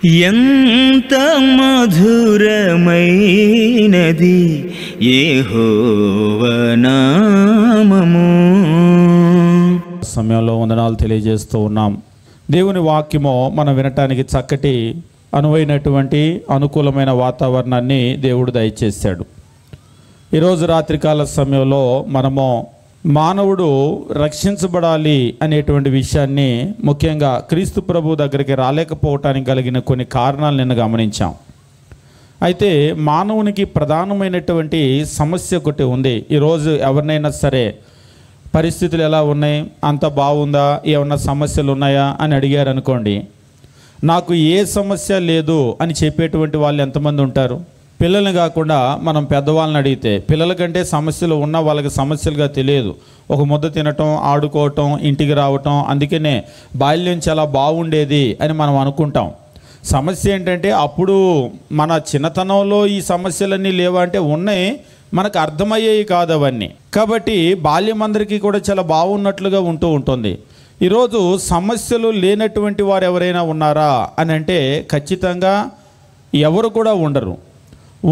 ఎంత మధురమైనది యెహోవా నామము. సమయంలో వందనాలు తెలియజేస్తూ ఉన్నాం. దేవుని వాక్యము మనం వినటానికి చక్కటి అనువైనటువంటి అనుకూలమైన వాతావరణాన్ని దేవుడు దయచేశాడు. ఈరోజు రాత్రికాల సమయంలో మనము మానవుడు రక్షించబడాలి అనేటువంటి విషయాన్ని ముఖ్యంగా క్రీస్తు ప్రభు దగ్గరికి రాలేకపోవటానికి కలిగిన కొన్ని కారణాలు నిన్న గమనించాం. అయితే మానవునికి ప్రధానమైనటువంటి సమస్య ఒకటి ఉంది. ఈరోజు ఎవరినైనా సరే పరిస్థితులు ఎలా ఉన్నాయి, అంత బాగుందా, ఏమన్నా సమస్యలు ఉన్నాయా అని అడిగారు అనుకోండి, నాకు ఏ సమస్య లేదు అని చెప్పేటువంటి వాళ్ళు ఎంతమంది ఉంటారు? పిల్లల్ని కాకుండా మనం పెద్దవాళ్ళని అడిగితే పిల్లల కంటే సమస్యలు ఉన్న వాళ్ళకి సమస్యలుగా తెలియదు. ఒక ముద్ద తినటం, ఆడుకోవటం, ఇంటికి రావటం, అందుకనే బాల్యం చాలా బాగుండేది అని మనం అనుకుంటాం. సమస్య ఏంటంటే అప్పుడు మన చిన్నతనంలో ఈ సమస్యలన్నీ లేవా అంటే ఉన్నాయి, మనకు అర్థమయ్యేవి కాదు అవన్నీ. కాబట్టి బాల్యం అందరికీ కూడా చాలా బాగున్నట్లుగా ఉంటూ ఉంటుంది. ఈరోజు సమస్యలు లేనటువంటి వారు ఎవరైనా ఉన్నారా అని అంటే ఖచ్చితంగా ఎవరు కూడా ఉండరు.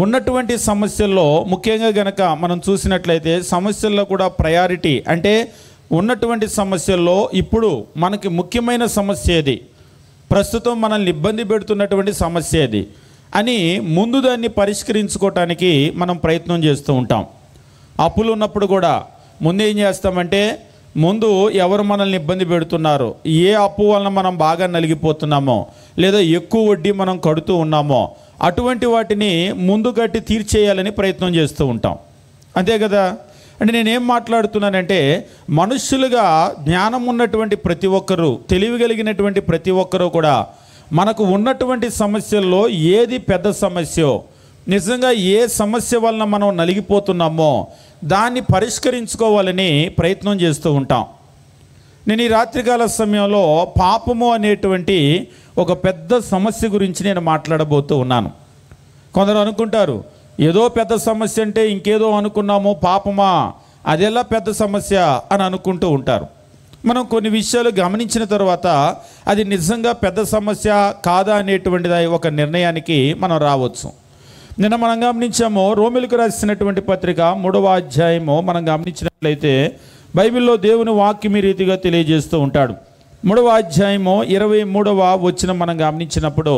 ఉన్నటువంటి సమస్యల్లో ముఖ్యంగా గనక మనం చూసినట్లయితే సమస్యల్లో కూడా ప్రయారిటీ అంటే ఉన్నటువంటి సమస్యల్లో ఇప్పుడు మనకి ముఖ్యమైన సమస్య ఏది, ప్రస్తుతం మనల్ని ఇబ్బంది పెడుతున్నటువంటి సమస్య ఏది అని ముందు దాన్ని పరిష్కరించుకోవటానికి మనం ప్రయత్నం చేస్తూ ఉంటాం. అప్పులు ఉన్నప్పుడు కూడా ముందు ఏం చేస్తామంటే ముందు ఎవరు మనల్ని ఇబ్బంది పెడుతున్నారో, ఏ అప్పు వలన మనం బాగా నలిగిపోతున్నామో లేదా ఎక్కువ వడ్డీ మనం కడుతూ ఉన్నామో అటువంటి వాటిని ముందు కట్టి తీర్చేయాలని ప్రయత్నం చేస్తూ ఉంటాం. అంతే కదా. అంటే నేనేం మాట్లాడుతున్నానంటే మనుష్యులుగా జ్ఞానం ఉన్నటువంటి ప్రతి ఒక్కరూ, తెలివి కలిగినటువంటి ప్రతి ఒక్కరూ కూడా మనకు ఉన్నటువంటి సమస్యల్లో ఏది పెద్ద సమస్యో, నిజంగా ఏ సమస్య వలన మనం నలిగిపోతున్నామో దాన్ని పరిష్కరించుకోవాలని ప్రయత్నం చేస్తూ ఉంటాం. నేను ఈ రాత్రికాల సమయంలో పాపము అనేటువంటి ఒక పెద్ద సమస్య గురించి నేను మాట్లాడబోతూ ఉన్నాను. కొందరు అనుకుంటారు ఏదో పెద్ద సమస్య అంటే ఇంకేదో అనుకున్నాము, పాపమా అదెలా పెద్ద సమస్య అని అనుకుంటూ ఉంటారు. మనం కొన్ని విషయాలు గమనించిన తర్వాత అది నిజంగా పెద్ద సమస్య కాదా అనేటువంటిది ఒక నిర్ణయానికి మనం రావచ్చు. నిన్న మనం గమనించాము, రోమిలకు రాసినటువంటి పత్రిక 3వ అధ్యాయము మనం గమనించినట్లయితే బైబిల్లో దేవుని వాక్యం ఈ రీతిగా తెలియజేస్తూ ఉంటాడు. 3వ అధ్యాయము 23వ వచనం మనం గమనించినప్పుడు,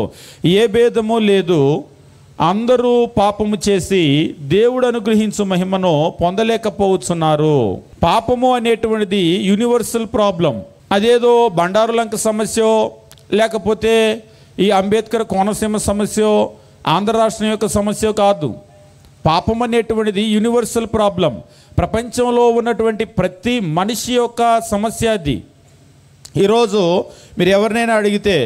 ఏ భేదము లేదు, అందరూ పాపము చేసి దేవుడు అనుగ్రహించు మహిమను పొందలేకపోతున్నారు. పాపము అనేటువంటిది యూనివర్సల్ ప్రాబ్లం. అదేదో బండారులంక సమస్యో లేకపోతే ఈ అంబేద్కర్ కోనసీమ సమస్యో ఆంధ్ర రాష్ట్రం యొక్క సమస్య కాదు. పాపం అనేటువంటిది యూనివర్సల్ ప్రాబ్లం. ప్రపంచంలో ఉన్నటువంటి ప్రతి మనిషి యొక్క సమస్య అది. ఈరోజు మీరు ఎవరినైనా అడిగితే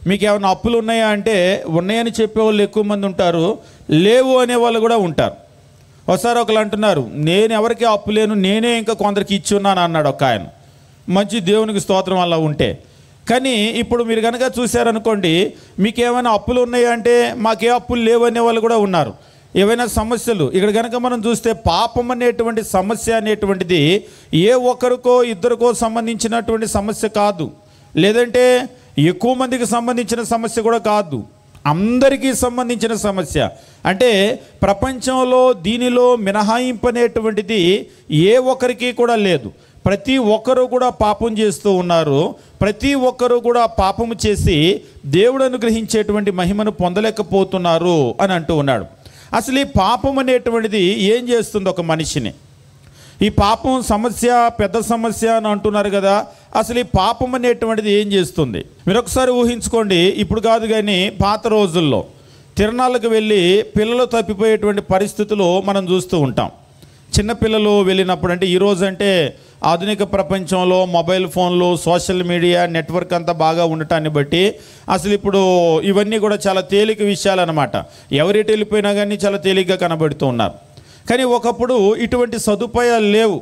మీకు ఏమైనా అప్పులు ఉన్నాయా అంటే ఉన్నాయని చెప్పేవాళ్ళు ఎక్కువ మంది ఉంటారు, లేవు అనేవాళ్ళు కూడా ఉంటారు. ఒకసారి ఒకళ్ళు అంటున్నారు, నేను ఎవరికి అప్పు లేను, నేనే ఇంకా కొందరికి ఇచ్చి ఉన్నాను అన్నాడు ఒక ఆయన. మంచి, దేవునికి స్తోత్రం అలా ఉంటే. కానీ ఇప్పుడు మీరు కనుక చూశారనుకోండి, మీకు ఏమైనా అప్పులు ఉన్నాయా అంటే మాకే అప్పులు లేవు అనేవాళ్ళు కూడా ఉన్నారు. ఏవైనా సమస్యలు ఇక్కడ కనుక మనం చూస్తే పాపం అనేటువంటి సమస్య అనేటువంటిది ఏ ఒక్కరికో ఇద్దరికో సంబంధించినటువంటి సమస్య కాదు, లేదంటే ఎక్కువ మందికి సంబంధించిన సమస్య కూడా కాదు, అందరికీ సంబంధించిన సమస్య. అంటే ప్రపంచంలో దీనిలో మినహాయింపు అనేటువంటిది ఏ ఒక్కరికి కూడా లేదు. ప్రతి ఒక్కరూ కూడా పాపం చేస్తూ ఉన్నారు. ప్రతి ఒక్కరూ కూడా పాపము చేసి దేవుడు అనుగ్రహించేటువంటి మహిమను పొందలేకపోతున్నారు అని అంటూ ఉన్నాడు. అసలు ఈ పాపం అనేటువంటిది ఏం చేస్తుంది ఒక మనిషిని? ఈ పాపం సమస్య పెద్ద సమస్య అని అంటున్నారు కదా, అసలు ఈ పాపం అనేటువంటిది ఏం చేస్తుంది? మీరు ఒకసారి ఊహించుకోండి. ఇప్పుడు కాదు కానీ పాత రోజుల్లో తిరణాలకు వెళ్ళి పిల్లలు తప్పిపోయేటువంటి పరిస్థితులు మనం చూస్తూ ఉంటాం. చిన్నపిల్లలు వెళ్ళినప్పుడు, అంటే ఈరోజు అంటే ఆధునిక ప్రపంచంలో మొబైల్ ఫోన్లు, సోషల్ మీడియా నెట్వర్క్ అంతా బాగా ఉండటాన్ని బట్టి అసలు ఇప్పుడు ఇవన్నీ కూడా చాలా తేలిక విషయాలు అన్నమాట. ఎవరెటు వెళ్ళిపోయినా కానీ చాలా తేలికగా కనబడుతూ ఉన్నారు. కానీ ఒకప్పుడు ఇటువంటి సదుపాయాలు లేవు.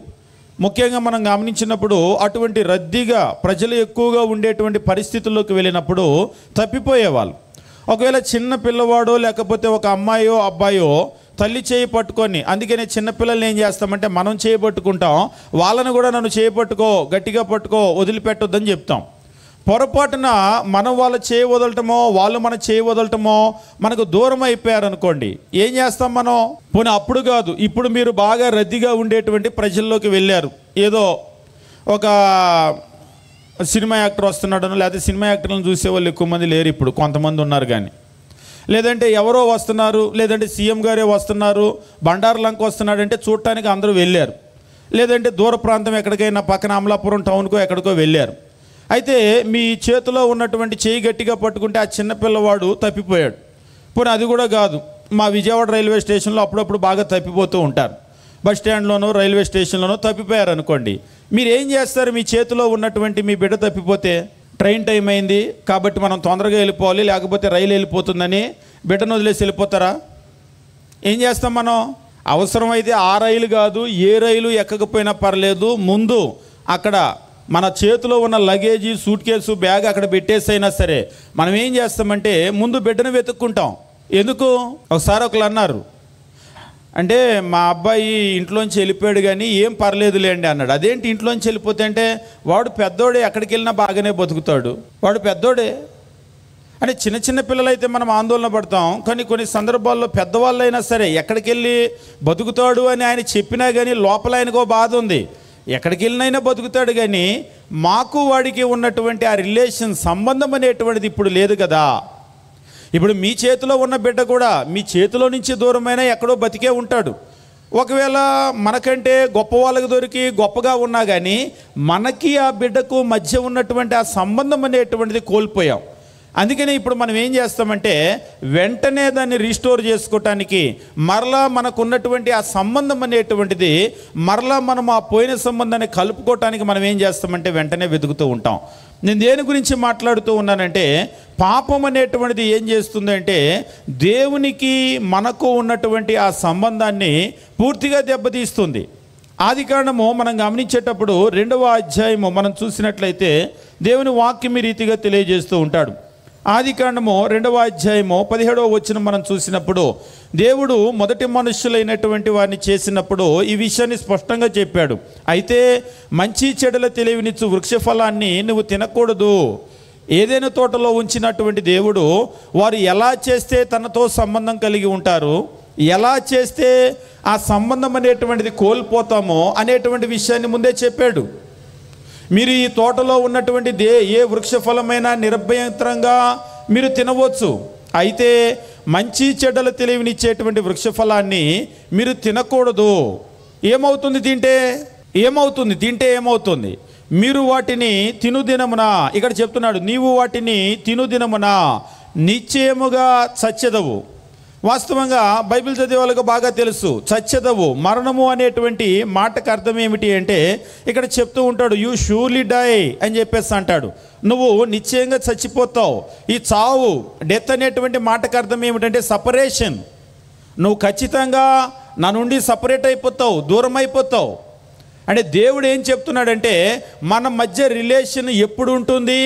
ముఖ్యంగా మనం గమనించినప్పుడు అటువంటి రద్దీగా ప్రజలు ఎక్కువగా ఉండేటువంటి పరిస్థితుల్లోకి వెళ్ళినప్పుడు తప్పిపోయేవాళ్ళు. ఒకవేళ చిన్న పిల్లవాడో లేకపోతే ఒక అమ్మాయో అబ్బాయో తల్లి చేయి పట్టుకొని, అందుకనే చిన్నపిల్లల్ని ఏం చేస్తామంటే మనం చేయి పట్టుకుంటాం, వాళ్ళను కూడా నన్ను చేయి పట్టుకో, గట్టిగా పట్టుకో, వదిలిపెట్టొద్దని చెప్తాం. పొరపాటున మనం వాళ్ళు చేయి వదలటమో వాళ్ళు మన చేయి వదలటమో మనకు దూరం అయిపోయారనుకోండి, ఏం చేస్తాం మనం? పోనీ అప్పుడు కాదు, ఇప్పుడు మీరు బాగా రద్దీగా ఉండేటువంటి ప్రజల్లోకి వెళ్ళారు. ఏదో ఒక సినిమా యాక్టర్ వస్తున్నాడనో, లేకపోతే సినిమా యాక్టర్లను చూసేవాళ్ళు ఎక్కువ మంది లేరు, ఇప్పుడు కొంతమంది ఉన్నారు. కానీ లేదంటే ఎవరో వస్తున్నారు, లేదంటే సీఎం గారే వస్తున్నారు, బండారులంక వస్తున్నాడంటే చూడటానికి అందరూ వెళ్ళారు. లేదంటే దూర ప్రాంతం ఎక్కడికైనా పక్కన అమలాపురం టౌన్కో ఎక్కడికో వెళ్ళారు. అయితే మీ చేతిలో ఉన్నటువంటి చేయి గట్టిగా పట్టుకుంటే ఆ చిన్నపిల్లవాడు తప్పిపోయాడు. పోనీ అది కూడా కాదు, మా విజయవాడ రైల్వే స్టేషన్లో అప్పుడప్పుడు బాగా తప్పిపోతూ ఉంటారు. బస్ స్టాండ్లోనో రైల్వే స్టేషన్లోనో తప్పిపోయారు అనుకోండి, మీరు ఏం చేస్తారు? మీ చేతిలో ఉన్నటువంటి మీ బిడ్డ తప్పిపోతే, ట్రైన్ టైం అయింది కాబట్టి మనం తొందరగా వెళ్ళిపోవాలి, లేకపోతే రైలు వెళ్ళిపోతుందని బిడ్డను వదిలేసి వెళ్ళిపోతారా? ఏం చేస్తాం మనం? అవసరమైతే ఆ రైలు కాదు, ఏ రైలు ఎక్కకపోయినా పర్లేదు, ముందు అక్కడ మన చేతిలో ఉన్న లగేజీ, సూట్ కేసు, బ్యాగ్ అక్కడ పెట్టేసైనా సరే మనం ఏం చేస్తామంటే ముందు బిడ్డను వెతుక్కుంటాం. ఎందుకు? ఒకసారి ఒకరు అన్నారు, అంటే మా అబ్బాయి ఇంట్లోంచి వెళ్ళిపోయాడు కానీ ఏం పర్లేదులేండి అన్నాడు. అదేంటి ఇంట్లోంచి వెళ్ళిపోతే? అంటే వాడు పెద్దోడే, ఎక్కడికి వెళ్ళినా బాగానే బతుకుతాడు, వాడు పెద్దోడే అంటే. చిన్న చిన్న పిల్లలైతే మనం ఆందోళన పడతాం, కానీ కొన్ని సందర్భాల్లో పెద్దవాళ్ళైనా సరే ఎక్కడికి వెళ్ళి బతుకుతాడు అని ఆయన చెప్పినా కానీ లోపల ఆయనకో బాధ ఉంది. ఎక్కడికి వెళ్ళినైనా బతుకుతాడు కానీ మాకు వాడికి ఉన్నటువంటి ఆ రిలేషన్, సంబంధం అనేటువంటిది ఇప్పుడు లేదు కదా. ఇప్పుడు మీ చేతిలో ఉన్న బిడ్డ కూడా మీ చేతిలో నుంచి దూరమైనా ఎక్కడో బతికే ఉంటాడు. ఒకవేళ మనకంటే గొప్ప వాళ్ళకి దొరికి గొప్పగా ఉన్నా కానీ మనకి ఆ బిడ్డకు మధ్య ఉన్నటువంటి ఆ సంబంధం అనేటువంటిది కోల్పోయాం. అందుకని ఇప్పుడు మనం ఏం చేస్తామంటే వెంటనే దాన్ని రీస్టోర్ చేసుకోవటానికి, మరలా మనకు ఉన్నటువంటి ఆ సంబంధం అనేటువంటిది మరలా మనం ఆ పోయిన సంబంధాన్ని కలుపుకోవటానికి మనం ఏం చేస్తామంటే వెంటనే వెతుకుతూ ఉంటాం. నేను దేని గురించి మాట్లాడుతూ ఉన్నానంటే, పాపం అనేటువంటిది ఏం చేస్తుందంటే దేవునికి మనకు ఉన్నటువంటి ఆ సంబంధాన్ని పూర్తిగా దెబ్బతీస్తుంది. ఆదికాండము మనం గమనించేటప్పుడు 2వ అధ్యాయము మనం చూసినట్లయితే దేవుని వాక్యం ఈ రీతిగా తెలియజేస్తూ ఉంటాడు. ఆదికాండము 2వ అధ్యాయము 17వ వచనం మనం చూసినప్పుడు దేవుడు మొదటి మనుష్యులైనటువంటి వారిని చేసినప్పుడు ఈ విషయాన్ని స్పష్టంగా చెప్పాడు. అయితే మంచి చెడుల తెలివినిచ్చు వృక్షఫలాన్ని నువ్వు తినకూడదు. ఏదైనా తోటలో ఉంచినటువంటి దేవుడు వారు ఎలా చేస్తే తనతో సంబంధం కలిగి ఉంటారు, ఎలా చేస్తే ఆ సంబంధం అనేటువంటిది కోల్పోతామో అనేటువంటి విషయాన్ని ముందే చెప్పాడు. మీరు ఈ తోటలో ఉన్నటువంటి ఏ వృక్షఫలమైనా నిరభ్యంతరంగా మీరు తినవచ్చు, అయితే మంచి చెడ్డల తెలివినిచ్చేటువంటి వృక్షఫలాన్ని మీరు తినకూడదు. ఏమవుతుంది తింటే? ఏమవుతుంది? మీరు వాటిని తినుదినమున, ఇక్కడ చెప్తున్నాడు, నీవు వాటిని తినుదినమున నిశ్చయముగా చచ్చెదవు. వాస్తవంగా బైబిల్ చదివే వాళ్ళకు బాగా తెలుసు, చచ్చెదవు, మరణము అనేటువంటి మాటకు అర్థం ఏమిటి అంటే ఇక్కడ చెప్తూ ఉంటాడు, యూ షూర్లీ డై అని చెప్పేసి అంటాడు. నువ్వు నిశ్చయంగా చచ్చిపోతావు. ఈ చావు, డెత్ అనేటువంటి మాటకు అర్థం ఏమిటంటే సపరేషన్. నువ్వు ఖచ్చితంగా నా నుండి సపరేట్ అయిపోతావు, దూరం అయిపోతావు. అంటే దేవుడు ఏం చెప్తున్నాడంటే మన మధ్య రిలేషన్ ఎప్పుడు ఉంటుంది,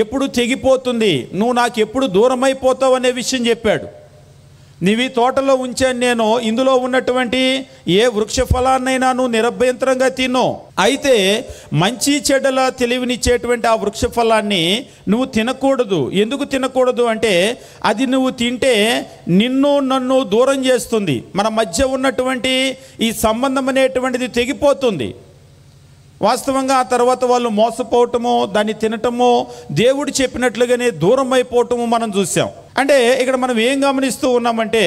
ఎప్పుడు తెగిపోతుంది, నువ్వు నాకు ఎప్పుడు దూరం అయిపోతావు అనే విషయం చెప్పాడు. నీవి తోటలో ఉంచాను నేను, ఇందులో ఉన్నటువంటి ఏ వృక్ష ఫలాన్నైనా నువ్వు నిరభ్యంతరంగా తిను, అయితే మంచి చెడ్డల తెలివినిచ్చేటువంటి ఆ వృక్ష ఫలాన్ని నువ్వు తినకూడదు. ఎందుకు తినకూడదు అంటే అది నువ్వు తింటే నిన్ను నన్ను దూరం చేస్తుంది, మన మధ్య ఉన్నటువంటి ఈ సంబంధం అనేటువంటిది తెగిపోతుంది. వాస్తవంగా ఆ తర్వాత వాళ్ళు మోసపోవటము, దాన్ని తినటము, దేవుడు చెప్పినట్లుగానే దూరం అయిపోవటము మనం చూసాం. అంటే ఇక్కడ మనం ఏం గమనిస్తూ ఉన్నామంటే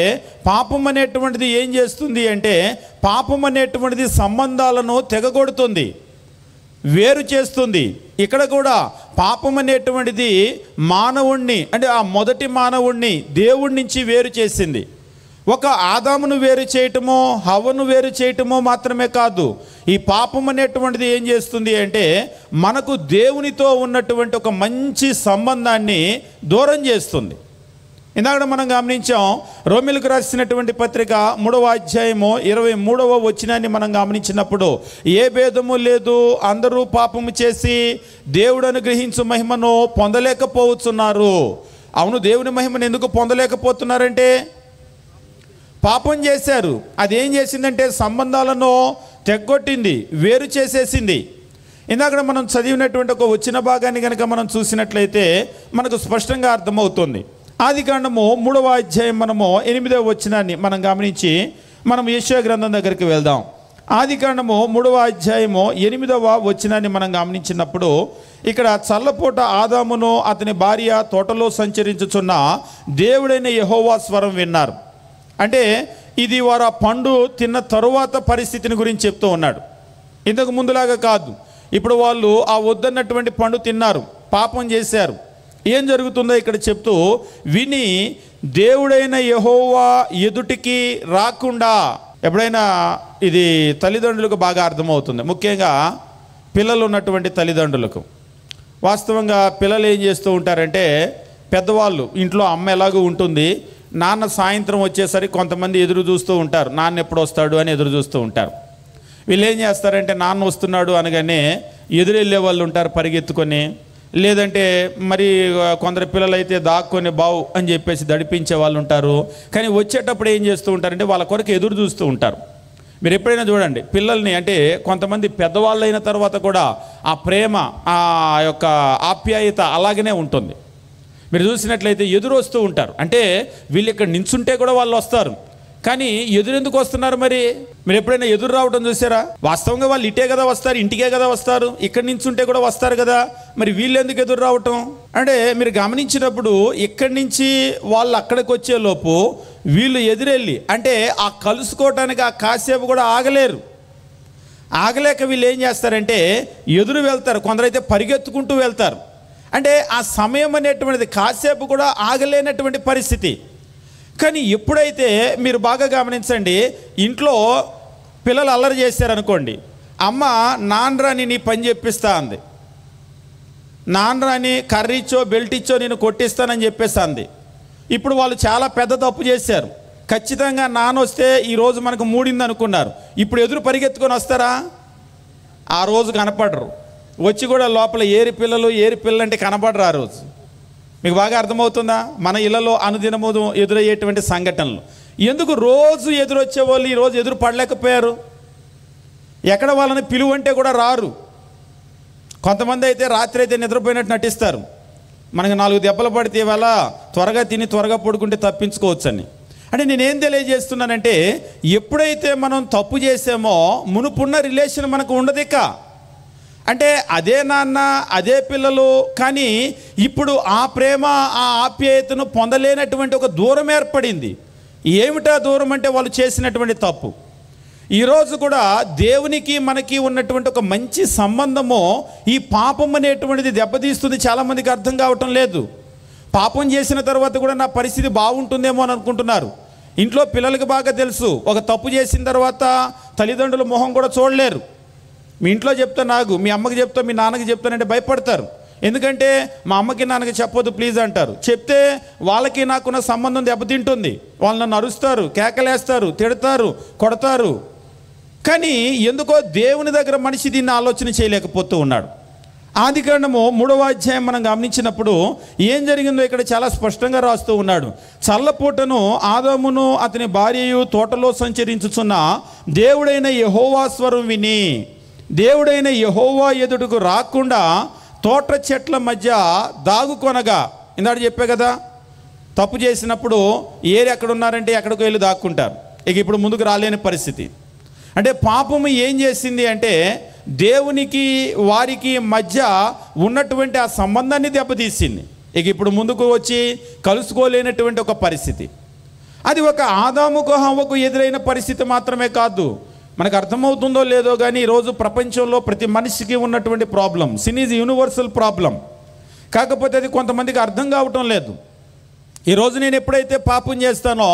పాపం అనేటువంటిది ఏం చేస్తుంది అంటే పాపం అనేటువంటిది సంబంధాలను తెగగొడుతుంది, వేరు చేస్తుంది. ఇక్కడ కూడా పాపం అనేటువంటిది మానవుణ్ణి, అంటే ఆ మొదటి మానవుణ్ణి దేవుడి నుంచి వేరు చేసింది. ఒక ఆదామును వేరు చేయటమో హవ్వను వేరు చేయటమో మాత్రమే కాదు, ఈ పాపం అనేటువంటిది ఏం చేస్తుంది అంటే మనకు దేవునితో ఉన్నటువంటి ఒక మంచి సంబంధాన్ని దూరం చేస్తుంది. ఇందాక మనం గమనించాం, రోమిలకు రాసినటువంటి పత్రిక 3వ అధ్యాయము 23వ వచనాన్ని మనం గమనించినప్పుడు ఏ భేదము లేదు, అందరూ పాపము చేసి దేవుడు అనుగ్రహించు మహిమను పొందలేకపోతున్నారు. అవును, దేవుని మహిమను ఎందుకు పొందలేకపోతున్నారంటే పాపం చేశారు. అదేం చేసిందంటే సంబంధాలను తెగ్గొట్టింది, వేరు చేసేసింది. ఇందాక మనం చదివినటువంటి ఒక వచ్చిన భాగాన్ని కనుక మనం చూసినట్లయితే మనకు స్పష్టంగా అర్థమవుతుంది. ఆదికాండము 3వ అధ్యాయం మనము 8వ వచనాన్ని మనం గమనించి మనం యెషయా గ్రంథం దగ్గరికి వెళ్దాం. ఆదికాండము 3వ అధ్యాయము 8వ వచనాన్ని మనం గమనించినప్పుడు ఇక్కడ చల్లపూట ఆదామును అతని భార్య తోటలో సంచరించుచున్న దేవుడైన యెహోవా స్వరం విన్నారు. అంటే ఇది వారు ఆ పండు తిన్న తరువాత పరిస్థితిని గురించి చెప్తూ ఉన్నాడు. ఇంతకు ముందులాగా కాదు. ఇప్పుడు వాళ్ళు ఆ వద్దన్నటువంటి పండు తిన్నారు, పాపం చేశారు. ఏం జరుగుతుందో ఇక్కడ చెప్తూ విని దేవుడైన యెహోవా ఎదుటికి రాకుండా. ఎప్పుడైనా ఇది తల్లిదండ్రులకు బాగా అర్థమవుతుంది, ముఖ్యంగా పిల్లలు ఉన్నటువంటి తల్లిదండ్రులకు. వాస్తవంగా పిల్లలు ఏం చేస్తూ ఉంటారంటే, పెద్దవాళ్ళు ఇంట్లో అమ్మ ఎలాగూ ఉంటుంది, నాన్న సాయంత్రం వచ్చేసరికి కొంతమంది ఎదురు చూస్తూ ఉంటారు, నాన్న ఎప్పుడు వస్తాడు అని ఎదురు చూస్తూ ఉంటారు. వీళ్ళు ఏం చేస్తారంటే నాన్న వస్తున్నాడు అనగానే ఎదురెళ్ళే వాళ్ళు ఉంటారు పరిగెత్తుకొని, లేదంటే మరి కొందరు పిల్లలైతే దాక్కొని బావు అని చెప్పేసి దడిపించే వాళ్ళు ఉంటారు. కానీ వచ్చేటప్పుడు ఏం చేస్తూ ఉంటారంటే వాళ్ళ కొరకు ఎదురు చూస్తూ ఉంటారు. మీరు ఎప్పుడైనా చూడండి పిల్లల్ని, అంటే కొంతమంది పెద్దవాళ్ళు అయిన తర్వాత కూడా ఆ ప్రేమ, ఆ యొక్క ఆప్యాయత అలాగనే ఉంటుంది. మీరు చూసినట్లయితే ఎదురు వస్తూ ఉంటారు. అంటే వీళ్ళు ఇక్కడ నించుంటే కూడా వాళ్ళు వస్తారు, కానీ ఎదురెందుకు వస్తున్నారు? మరి మీరు ఎప్పుడైనా ఎదురు రావడం చూసారా? వాస్తవంగా వాళ్ళు ఇటే కదా వస్తారు, ఇంటికే కదా వస్తారు, ఇక్కడి నుంచి ఉంటే కూడా వస్తారు కదా. మరి వీళ్ళు ఎందుకు ఎదురు రావటం అంటే, మీరు గమనించినప్పుడు ఇక్కడి నుంచి వాళ్ళు అక్కడికి వచ్చే లోపు వీళ్ళు ఎదురెళ్ళి, అంటే ఆ కలుసుకోవటానికి ఆ కాసేపు కూడా ఆగలేరు. ఆగలేక వీళ్ళు ఏం చేస్తారంటే ఎదురు వెళ్తారు, కొందరైతే పరిగెత్తుకుంటూ వెళ్తారు. అంటే ఆ సమయం అనేటువంటిది కాసేపు కూడా ఆగలేనటువంటి పరిస్థితి. కానీ ఎప్పుడైతే మీరు బాగా గమనించండి, ఇంట్లో పిల్లలు అల్లరి చేశారనుకోండి, అమ్మ నాన్నరాని నీ పని చెప్పిస్తా అంది, నాన్నరాని కర్రీ ఇచ్చో బెల్ట్ ఇచ్చో నేను కొట్టిస్తానని చెప్పేసి అంది. ఇప్పుడు వాళ్ళు చాలా పెద్ద తప్పు చేశారు. ఖచ్చితంగా నాన్న వస్తే ఈరోజు మనకు మూడింది అనుకున్నారు, ఇప్పుడు ఎదురు పరిగెత్తుకొని వస్తారా? ఆ రోజు కనపడరు. వచ్చి కూడా లోపల ఏరి పిల్లలు అంటే కనపడరు ఆ రోజు. మీకు బాగా అర్థమవుతుందా? మన ఇళ్లలో అనుదినము ఎదురయ్యేటువంటి సంఘటనలు. ఎందుకు రోజు ఎదురొచ్చే వాళ్ళు ఈరోజు ఎదురు పడలేకపోయారు? ఎక్కడ వాళ్ళని పిలువంటే కూడా రారు. కొంతమంది అయితే రాత్రి అయితే నిద్రపోయినట్టు నటిస్తారు, మనకు 4 దెబ్బలు పడితే ఇవాళ త్వరగా తిని త్వరగా పడుకుంటే తప్పించుకోవచ్చని. అంటే నేనేం తెలియజేస్తున్నానంటే, ఎప్పుడైతే మనం తప్పు చేసామో మునుపున్న రిలేషన్ మనకు ఉండదిక. అంటే అదే నాన్న అదే పిల్లలు, కానీ ఇప్పుడు ఆ ప్రేమ ఆ ఆప్యాయతను పొందలేనటువంటి ఒక దూరం ఏర్పడింది. ఏమిటా దూరం అంటే వాళ్ళు చేసినటువంటి తప్పు. ఈరోజు కూడా దేవునికి మనకి ఉన్నటువంటి ఒక మంచి సంబంధము ఈ పాపం అనేటువంటిది దెబ్బతీస్తుంది. చాలామందికి అర్థం కావటం లేదు. పాపం చేసిన తర్వాత కూడా నా పరిస్థితి బాగుంటుందేమో అని అనుకుంటున్నారు. ఇంట్లో పిల్లలకి బాగా తెలుసు, ఒక తప్పు చేసిన తర్వాత తల్లిదండ్రుల మొహం కూడా చూడలేరు. మీ ఇంట్లో చెప్తా నాకు, మీ అమ్మకి చెప్తా, మీ నాన్నకి చెప్తానంటే భయపడతారు. ఎందుకంటే మా అమ్మకి నాన్నకి చెప్పొద్దు ప్లీజ్ అంటారు. చెప్తే వాళ్ళకి నాకున్న సంబంధం దెబ్బతింటుంది. వాళ్ళు నన్ను అరుస్తారు, కేకలేస్తారు, తిడతారు, కొడతారు. కానీ ఎందుకో దేవుని దగ్గర మనిషి దీన్ని ఆలోచన చేయలేకపోతూ ఉన్నాడు. ఆదికాండము 3వ అధ్యాయం మనం గమనించినప్పుడు ఏం జరిగిందో ఇక్కడ చాలా స్పష్టంగా రాస్తూ ఉన్నాడు. చల్లపూటను ఆదామును అతని భార్యయు తోటలో సంచరించుచున్న దేవుడైన యెహోవా స్వరం విని దేవుడైన యెహోవా ఎదుటకు రాకుండా తోట చెట్ల మధ్య దాగుకొనగా. ఇందాక చెప్పే కదా, తప్పు చేసినప్పుడు ఏరి ఎక్కడ ఉన్నారంటే ఎక్కడికి వెళ్ళి దాక్కుంటారు. ఇక ఇప్పుడు ముందుకు రాలేని పరిస్థితి. అంటే పాపము ఏం చేసింది అంటే దేవునికి వారికి మధ్య ఉన్నటువంటి ఆ సంబంధాన్ని దెబ్బతీసింది. ఇక ఇప్పుడు ముందుకు వచ్చి కలుసుకోలేనటువంటి ఒక పరిస్థితి. అది ఒక ఆదాముకు హవ్వకు ఎదురైన పరిస్థితి మాత్రమే కాదు. మనకు అర్థమవుతుందో లేదో కానీ ఈరోజు ప్రపంచంలో ప్రతి మనిషికి ఉన్నటువంటి problem, sin is universal problem. కాకపోతే అది కొంతమందికి అర్థం కావటం లేదు. ఈరోజు నేను ఎప్పుడైతే పాపం చేస్తానో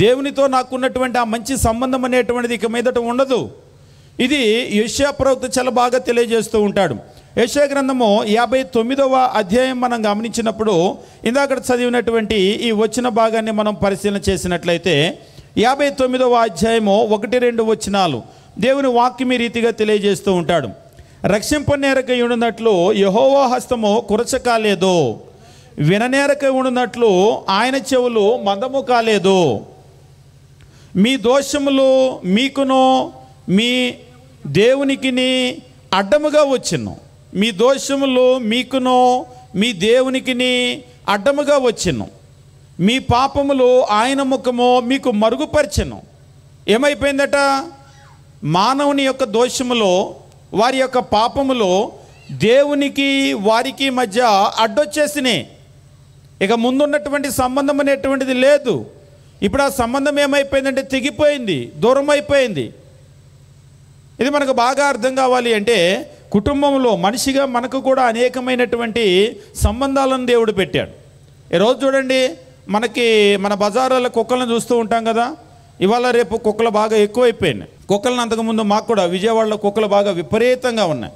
దేవునితో నాకున్నటువంటి ఆ మంచి సంబంధం అనేటువంటిది ఇక మీదట ఉండదు. ఇది యెషయా ప్రవక్త చాలా బాగా తెలియజేస్తూ ఉంటాడు. యెషయా గ్రంథము 59వ అధ్యాయం మనం గమనించినప్పుడు ఇందాక చదివినటువంటి ఈ వచ్చిన భాగాన్ని మనం పరిశీలన చేసినట్లయితే 59వ అధ్యాయము 1-2 వచనాలు దేవుని వాక్యం ఈ రీతిగా తెలియజేస్తూ ఉంటాడు. రక్షింపనేరక ఉండునట్లు యెహోవా హస్తము కురచ కాలేదు, విననేరక ఉండునట్లు ఆయన చెవులు మందము కాలేదు. మీ దోషములు మీకును మీ దేవునికిని అడ్డముగా వచ్చెను. మీ దోషములు మీకును మీ దేవునికిని అడ్డముగా వచ్చెను. మీ పాపములు ఆయన ముఖము మీకు మరుగుపరిచెను. ఏమైపోయిందట? మానవుని యొక్క దోషములో, వారి యొక్క పాపములో దేవునికి వారికి మధ్య అడ్డొచ్చేసినాయి. ఇక ముందున్నటువంటి సంబంధం అనేటువంటిది లేదు. ఇప్పుడు ఆ సంబంధం ఏమైపోయిందంటే తెగిపోయింది, దూరం అయిపోయింది. ఇది మనకు బాగా అర్థం కావాలి అంటే కుటుంబంలో మనిషిగా మనకు కూడా అనేకమైనటువంటి సంబంధాలను దేవుడు పెట్టాడు. ఈరోజు చూడండి, మన బజార్లలో కుక్కలను చూస్తూ ఉంటాం కదా. ఇవాళ రేపు కుక్కలు బాగా ఎక్కువైపోయినాయి. కుక్కలను అంతకుముందు మాకు కూడా విజయవాడలో కుక్కలు బాగా విపరీతంగా ఉన్నాయి.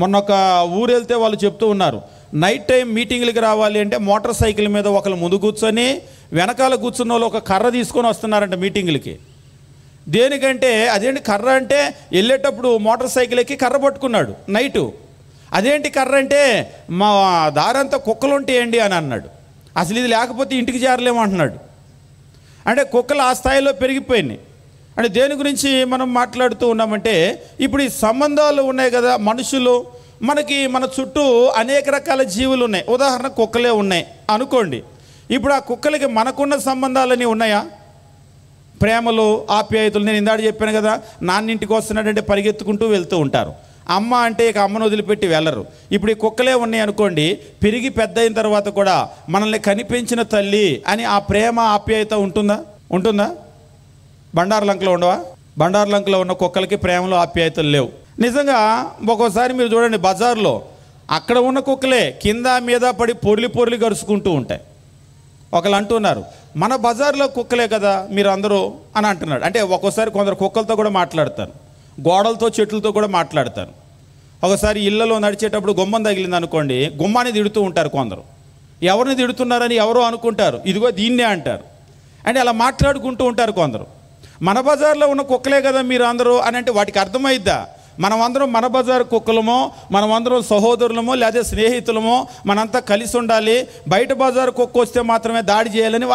మొన్న ఒక ఊరు వెళ్తే వాళ్ళు చెప్తూ ఉన్నారు, నైట్ టైం మీటింగ్లకి రావాలి అంటే మోటార్ సైకిల్ మీద ఒకళ్ళు ముందు కూర్చొని వెనకాల కూర్చున్న వాళ్ళు ఒక కర్ర తీసుకొని వస్తున్నారంట మీటింగ్లకి. దేనికంటే అదేంటి కర్ర అంటే వెళ్ళేటప్పుడు మోటార్ సైకిల్ ఎక్కి కర్ర పట్టుకున్నాడు నైటు. అదేంటి కర్ర అంటే మా దారంతా కుక్కలు ఉంటాయండి అని అన్నాడు. అసలు ఇది లేకపోతే ఇంటికి చేరలేమంటున్నాడు. అంటే కుక్కలు ఆ స్థాయిలో పెరిగిపోయినాయి. అంటే దేని గురించి మనం మాట్లాడుతూ ఉన్నామంటే ఇప్పుడు ఈ సంబంధాలు ఉన్నాయి కదా, మనుషులు మన చుట్టూ అనేక రకాల జీవులు ఉన్నాయి. ఉదాహరణ కుక్కలే ఉన్నాయి అనుకోండి. ఇప్పుడు ఆ కుక్కలకి మనకున్న సంబంధాలని ఉన్నాయా? ప్రేమలు, ఆప్యాయతలు. నేను ఇందాక చెప్పాను కదా, నాన్నింటికి వస్తున్నాడంటే పరిగెత్తుకుంటూ వెళ్తూ ఉంటారు. అమ్మ అంటే ఇక అమ్మను వదిలిపెట్టి వెళ్ళరు. ఇప్పుడు ఈ కుక్కలే ఉన్నాయి అనుకోండి, పెరిగి పెద్ద అయిన తర్వాత కూడా మనల్ని కనిపించిన తల్లి అని ఆ ప్రేమ ఆప్యాయత ఉంటుందా? బండారులంకలో ఉండవా? బండారులంకలో ఉన్న కుక్కలకి ప్రేమలు ఆప్యాయతలు లేవు. నిజంగా ఒక్కోసారి మీరు చూడండి, బజార్లో అక్కడ ఉన్న కుక్కలే కింద మీద పడి పొర్లి గరుచుకుంటూ ఉంటాయి. ఒకళ్ళు అంటున్నారు, మన బజార్లో కుక్కలే కదా మీరు అందరూ అని అంటున్నాడు. అంటే ఒక్కోసారి కొందరు కుక్కలతో కూడా మాట్లాడతారు, గోడలతో చెట్లతో కూడా మాట్లాడతారు. ఒకసారి ఇళ్లలో నడిచేటప్పుడు గుమ్మం తగిలింది అనుకోండి, గుమ్మాన్ని తిడుతూ ఉంటారు కొందరు. ఎవరిని తిడుతున్నారని ఎవరో అనుకుంటారు, ఇదిగో దీన్నే అంటారు. అంటే అలా మాట్లాడుకుంటూ ఉంటారు కొందరు. మన బజార్లో ఉన్న కుక్కలే కదా మీరు అందరూ అని అంటే వాటికి అర్థమైద్దా? మనమందరం మన బజారు కుక్కలమో, మనమందరం సహోదరులమో లేదా స్నేహితులమో, మనంతా కలిసి ఉండాలి. బయట బజారు కుక్క వస్తే మాత్రమే దాడి చేయాలని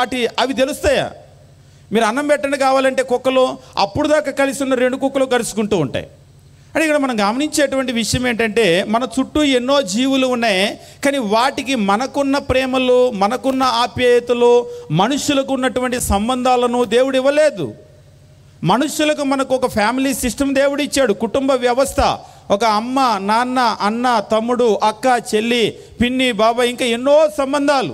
అవి తెలుస్తాయా? మీరు అన్నం పెట్టండి కావాలంటే కుక్కలు అప్పుడు దాకా కలిసి ఉన్న 2 కుక్కలు కరుచుకుంటూ ఉంటాయి. అంటే ఇక్కడ మనం గమనించేటువంటి విషయం ఏంటంటే మన చుట్టూ ఎన్నో జీవులు ఉన్నాయి, కానీ వాటికి మనకున్న ప్రేమలు, మనకున్న ఆప్యాయతలు, మనుషులకు ఉన్నటువంటి సంబంధాలను దేవుడు ఇవ్వలేదు. మనుషులకు మనకు ఒక ఫ్యామిలీ సిస్టమ్ దేవుడు ఇచ్చాడు, కుటుంబ వ్యవస్థ. ఒక అమ్మ, నాన్న, అన్న, తమ్ముడు, అక్క, చెల్లి, పిన్ని, బాబాయ్, ఇంకా ఎన్నో సంబంధాలు.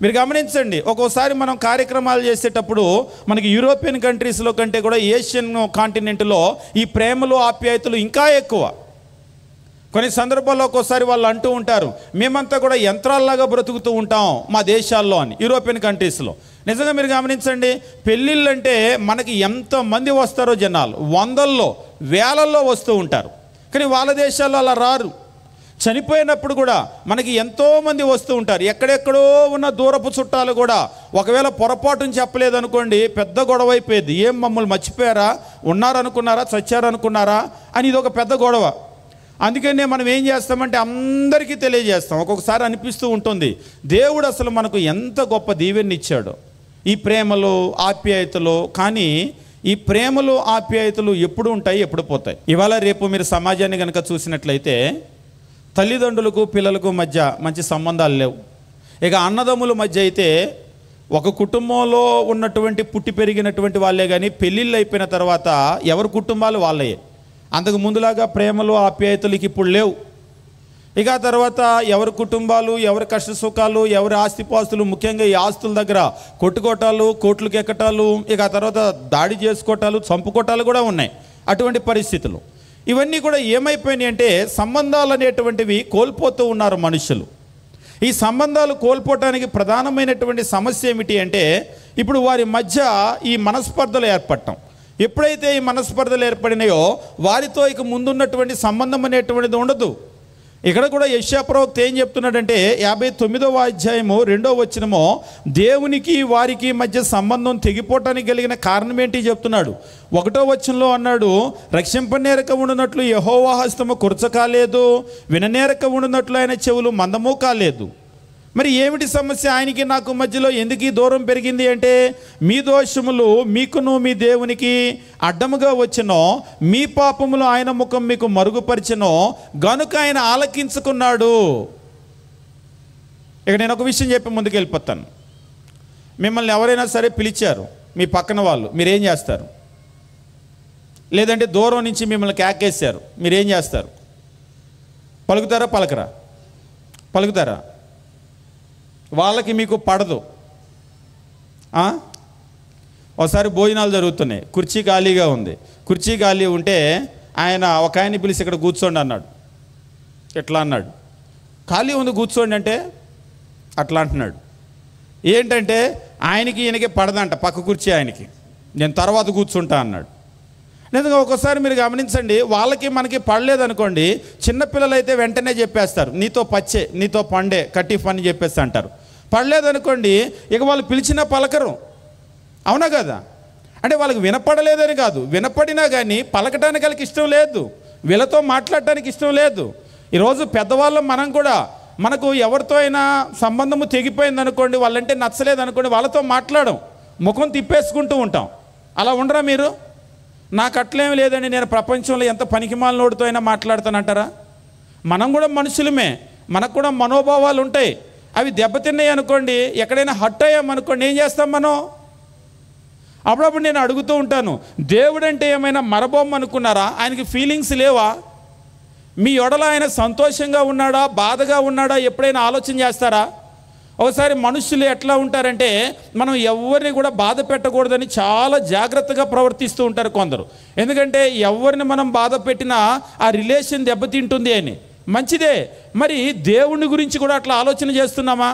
మీరు గమనించండి, ఒక్కోసారి మనం కార్యక్రమాలు చేసేటప్పుడు మనకి యూరోపియన్ కంట్రీస్లో కంటే కూడా ఏషియన్ కాంటినెంట్లో ఈ ప్రేమలు, ఆప్యాయతలు ఇంకా ఎక్కువ. కొన్ని సందర్భాల్లో ఒక్కోసారి వాళ్ళు అంటూ ఉంటారు, మేమంతా కూడా యంత్రాల్లాగా బ్రతుకుతూ ఉంటాం మా దేశాల్లో అని, యూరోపియన్ కంట్రీస్లో. నిజంగా మీరు గమనించండి, పెళ్ళిళ్ళు అంటే మనకి ఎంతమంది వస్తారో జనాలు, వందల్లో వేలల్లో వస్తూ ఉంటారు. కానీ వాళ్ళ దేశాల్లో అలా రారు. చనిపోయినప్పుడు కూడా మనకి ఎంతోమంది వస్తూ ఉంటారు. ఎక్కడెక్కడో ఉన్న దూరపు చుట్టాలు కూడా ఒకవేళ పొరపాటుని చెప్పలేదనుకోండి, పెద్ద గొడవ అయిపోయేది. ఏం మమ్మల్ని మర్చిపోయారా, ఉన్నారనుకున్నారా, చచ్చారనుకున్నారా అని ఇది ఒక పెద్ద గొడవ. అందుకనే మనం ఏం చేస్తామంటే అందరికీ తెలియజేస్తాం. ఒక్కొక్కసారి అనిపిస్తూ ఉంటుంది, దేవుడు అసలు మనకు ఎంత గొప్ప దీవెన్ని ఇచ్చాడో, ఈ ప్రేమలు, ఆప్యాయతలు. కానీ ఈ ప్రేమలు, ఆప్యాయతలు ఎప్పుడు ఉంటాయి, ఎప్పుడు పోతాయి? ఇవాళ రేపు మీరు సమాజాన్ని కనుక చూసినట్లయితే తల్లిదండ్రులకు పిల్లలకు మధ్య మంచి సంబంధాలు లేవు. ఇక అన్నదమ్ముల మధ్య అయితే ఒక కుటుంబంలో ఉన్నటువంటి పుట్టి పెరిగినటువంటి వాళ్ళే, కానీ పెళ్ళిళ్ళు అయిపోయిన తర్వాత ఎవరి కుటుంబాలు వాళ్ళే. అంతకు ముందులాగా ప్రేమలు, ఆప్యాయతలకి ఇప్పుడు లేవు. ఇక ఆ తర్వాత ఎవరి కుటుంబాలు, ఎవరి కష్ట సుఖాలు, ఎవరి ఆస్తిపాస్తులు, ముఖ్యంగా ఈ ఆస్తుల దగ్గర కొట్టుకోటాలు, కోట్లకు ఎక్కటాలు, ఇక ఆ తర్వాత దాడి చేసుకోవటాలు, చంపుకోటాలు కూడా ఉన్నాయి. అటువంటి పరిస్థితులు ఇవన్నీ కూడా ఏమైపోయినాయి అంటే సంబంధాలు అనేటువంటివి కోల్పోతూ ఉన్నారు మనుషులు. ఈ సంబంధాలు కోల్పోవటానికి ప్రధానమైనటువంటి సమస్య ఏమిటి అంటే ఇప్పుడు వారి మధ్య ఈ మనస్పర్ధలు ఏర్పడటం. ఎప్పుడైతే ఈ మనస్పర్ధలు ఏర్పడినాయో వారితో ఇక ముందున్నటువంటి సంబంధం అనేటువంటిది ఉండదు. ఇక్కడ కూడా యెషయా ప్రవక్త ఏం చెప్తున్నాడంటే 59వ అధ్యాయము 2వ వచనము, దేవునికి వారికి మధ్య సంబంధం తెగిపోవటానికి కలిగిన కారణం ఏంటి చెప్తున్నాడు. 1వ వచనంలో అన్నాడు, రక్షింపనేరక ఉండునట్లు యెహోవా హస్తము కురచ కాలేదు, విననేరక ఉండునట్లు ఆయన చెవులు మందము కాలేదు. మరి ఏమిటి సమస్య? ఆయనకి నాకు మధ్యలో ఎందుకు ఈ దూరం పెరిగింది అంటే, మీ దోషములు మీకును మీ దేవునికి అడ్డముగా వచ్చినో, మీ పాపములు ఆయన ముఖం మీకు మరుగుపరిచినో గనుక ఆయన ఆలకించుకున్నాడు. ఇక నేను ఒక విషయం చెప్పి ముందుకు వెళ్ళిపోతాను. మిమ్మల్ని ఎవరైనా సరే పిలిచారు, మీ పక్కన వాళ్ళు, మీరేం చేస్తారు? లేదంటే దూరం నుంచి మిమ్మల్ని కేకేశారు, మీరేం చేస్తారు? పలుకుతారా పలకరా? పలుకుతారా? వాళ్ళకి మీకు పడదు. ఒకసారి భోజనాలు జరుగుతున్నాయి, కుర్చీ ఖాళీగా ఉంది. కుర్చీ ఖాళీ ఉంటే ఒక ఆయన్ని పిలిచి ఇక్కడ కూర్చోండి అన్నాడు. ఎట్లా అన్నాడు? ఖాళీ ఉంది కూర్చోండి అంటే అట్లా అంటున్నాడు. ఏంటంటే ఆయనకి ఈయనకి పడదంట, పక్క కుర్చీ ఆయనకి, నేను తర్వాత కూర్చుంటా అన్నాడు. నిజంగా ఒక్కోసారి మీరు గమనించండి, వాళ్ళకి మనకి పడలేదనుకోండి, చిన్నపిల్లలైతే వెంటనే చెప్పేస్తారు, నీతో పచ్చే, నీతో పండే, కట్టిఫ్ అని చెప్పేసి అంటారు. పడలేదనుకోండి, ఇక వాళ్ళు పిలిచినా పలకరు. అవునా కదా? అంటే వాళ్ళకి వినపడలేదని కాదు, వినపడినా కానీ పలకటానికి వాళ్ళకి ఇష్టం లేదు, వీళ్ళతో మాట్లాడటానికి ఇష్టం లేదు. ఈరోజు పెద్దవాళ్ళం మనం కూడా, మనకు ఎవరితో అయినా సంబంధము తెగిపోయింది అనుకోండి, వాళ్ళంటే నచ్చలేదు అనుకోండి, వాళ్ళతో మాట్లాడం, ముఖం తిప్పేసుకుంటూ ఉంటాం. అలా ఉండరా మీరు? నాకు అట్లేం లేదండి, నేను ప్రపంచంలో ఎంత పనికిమాలినోడితో అయినా మాట్లాడతానంటారా? మనం కూడా మనుషులమే, మనకు కూడా మనోభావాలు ఉంటాయి. అవి దెబ్బతిన్నాయి అనుకోండి, ఎక్కడైనా హట్ అయ్యామనుకోండి, ఏం చేస్తాం మనం? అప్పుడప్పుడు నేను అడుగుతూ ఉంటాను, దేవుడంటే ఏమైనా మరబొమ్మ అనుకున్నారా? ఆయనకి ఫీలింగ్స్ లేవా? మీ ఎడల ఆయన సంతోషంగా ఉన్నాడా, బాధగా ఉన్నాడా ఎప్పుడైనా ఆలోచన చేస్తారా? ఒకసారి మనుషులు ఎట్లా ఉంటారంటే, మనం ఎవరిని కూడా బాధ పెట్టకూడదని చాలా జాగ్రత్తగా ప్రవర్తిస్తూ ఉంటారు కొందరు. ఎందుకంటే ఎవరిని మనం బాధ పెట్టినా ఆ రిలేషన్ దెబ్బతింటుంది అని. మంచిదే, మరి దేవుని గురించి కూడా అట్లా ఆలోచన చేస్తున్నామా?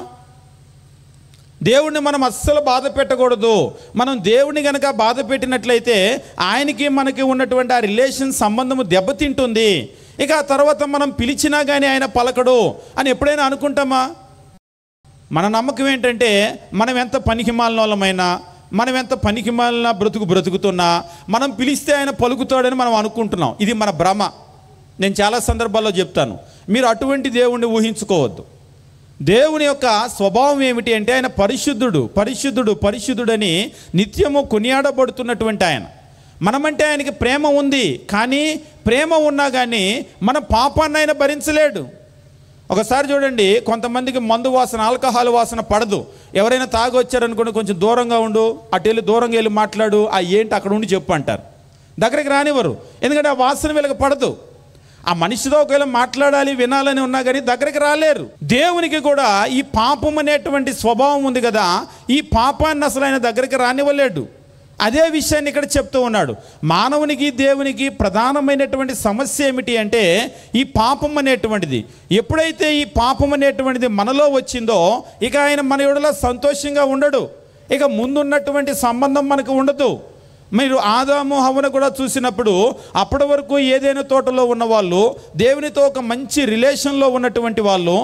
దేవుణ్ణి మనం అస్సలు బాధ పెట్టకూడదు. మనం దేవుని కనుక బాధ పెట్టినట్లయితే ఆయనకి మనకి ఉన్నటువంటి ఆ రిలేషన్ సంబంధము దెబ్బతింటుంది. ఇక ఆ తర్వాత మనం పిలిచినా కానీ ఆయన పలకడు అని ఎప్పుడైనా అనుకుంటామా? మన నమ్మకం ఏంటంటే, మనం ఎంత పనికిమాలిన వాళ్ళమైనా, మనం ఎంత పనికిమాలిన బ్రతుకుతున్నా మనం పిలిస్తే ఆయన పలుకుతాడని మనం అనుకుంటున్నాం. ఇది మన భ్రమ. నేను చాలా సందర్భాల్లో చెప్తాను, మీరు అటువంటి దేవుణ్ణి ఊహించుకోవద్దు. దేవుని యొక్క స్వభావం ఏమిటి అంటే, ఆయన పరిశుద్ధుడు, పరిశుద్ధుడు, పరిశుద్ధుడని నిత్యము కొనియాడబడుతున్నటువంటి ఆయన. మనమంటే ఆయనకి ప్రేమ ఉంది, కానీ ప్రేమ ఉన్నా కానీ మన పాపాన్ని ఆయన భరించలేడు. ఒకసారి చూడండి, కొంతమందికి మందు వాసన, ఆల్కహాల్ వాసన పడదు. ఎవరైనా తాగి వచ్చారనుకోండి, కొంచెం దూరంగా ఉండు, అటు వెళ్ళి దూరంగా వెళ్ళి మాట్లాడు, ఏంటి అక్కడ ఉండి చెప్పు అంటారు. దగ్గరికి రానివ్వరు, ఎందుకంటే ఆ వాసన వీళ్ళకి పడదు. ఆ మనిషితో ఒకవేళ మాట్లాడాలి, వినాలని ఉన్నా కానీ దగ్గరికి రాలేరు. దేవునికి కూడా ఈ పాపం అనేటువంటి స్వభావం ఉంది కదా, ఈ పాపాన్ని అసలు ఆయన దగ్గరికి రానివ్వలేడు. అదే విషయాన్ని ఇక్కడ చెప్తూ ఉన్నాడు. మానవునికి దేవునికి ప్రధానమైనటువంటి సమస్య ఏమిటి అంటే, ఈ పాపం అనేటువంటిది. ఎప్పుడైతే ఈ పాపం అనేటువంటిది మనలో వచ్చిందో, ఇక ఆయన మన ఎడల సంతోషంగా ఉండడు, ఇక ముందున్నటువంటి సంబంధం మనకు ఉండదు. మీరు ఆదాము హవ్వను కూడా చూసినప్పుడు, అప్పటి వరకు ఏదైనా తోటలో ఉన్నవాళ్ళు, దేవునితో ఒక మంచి రిలేషన్లో ఉన్నటువంటి వాళ్ళు,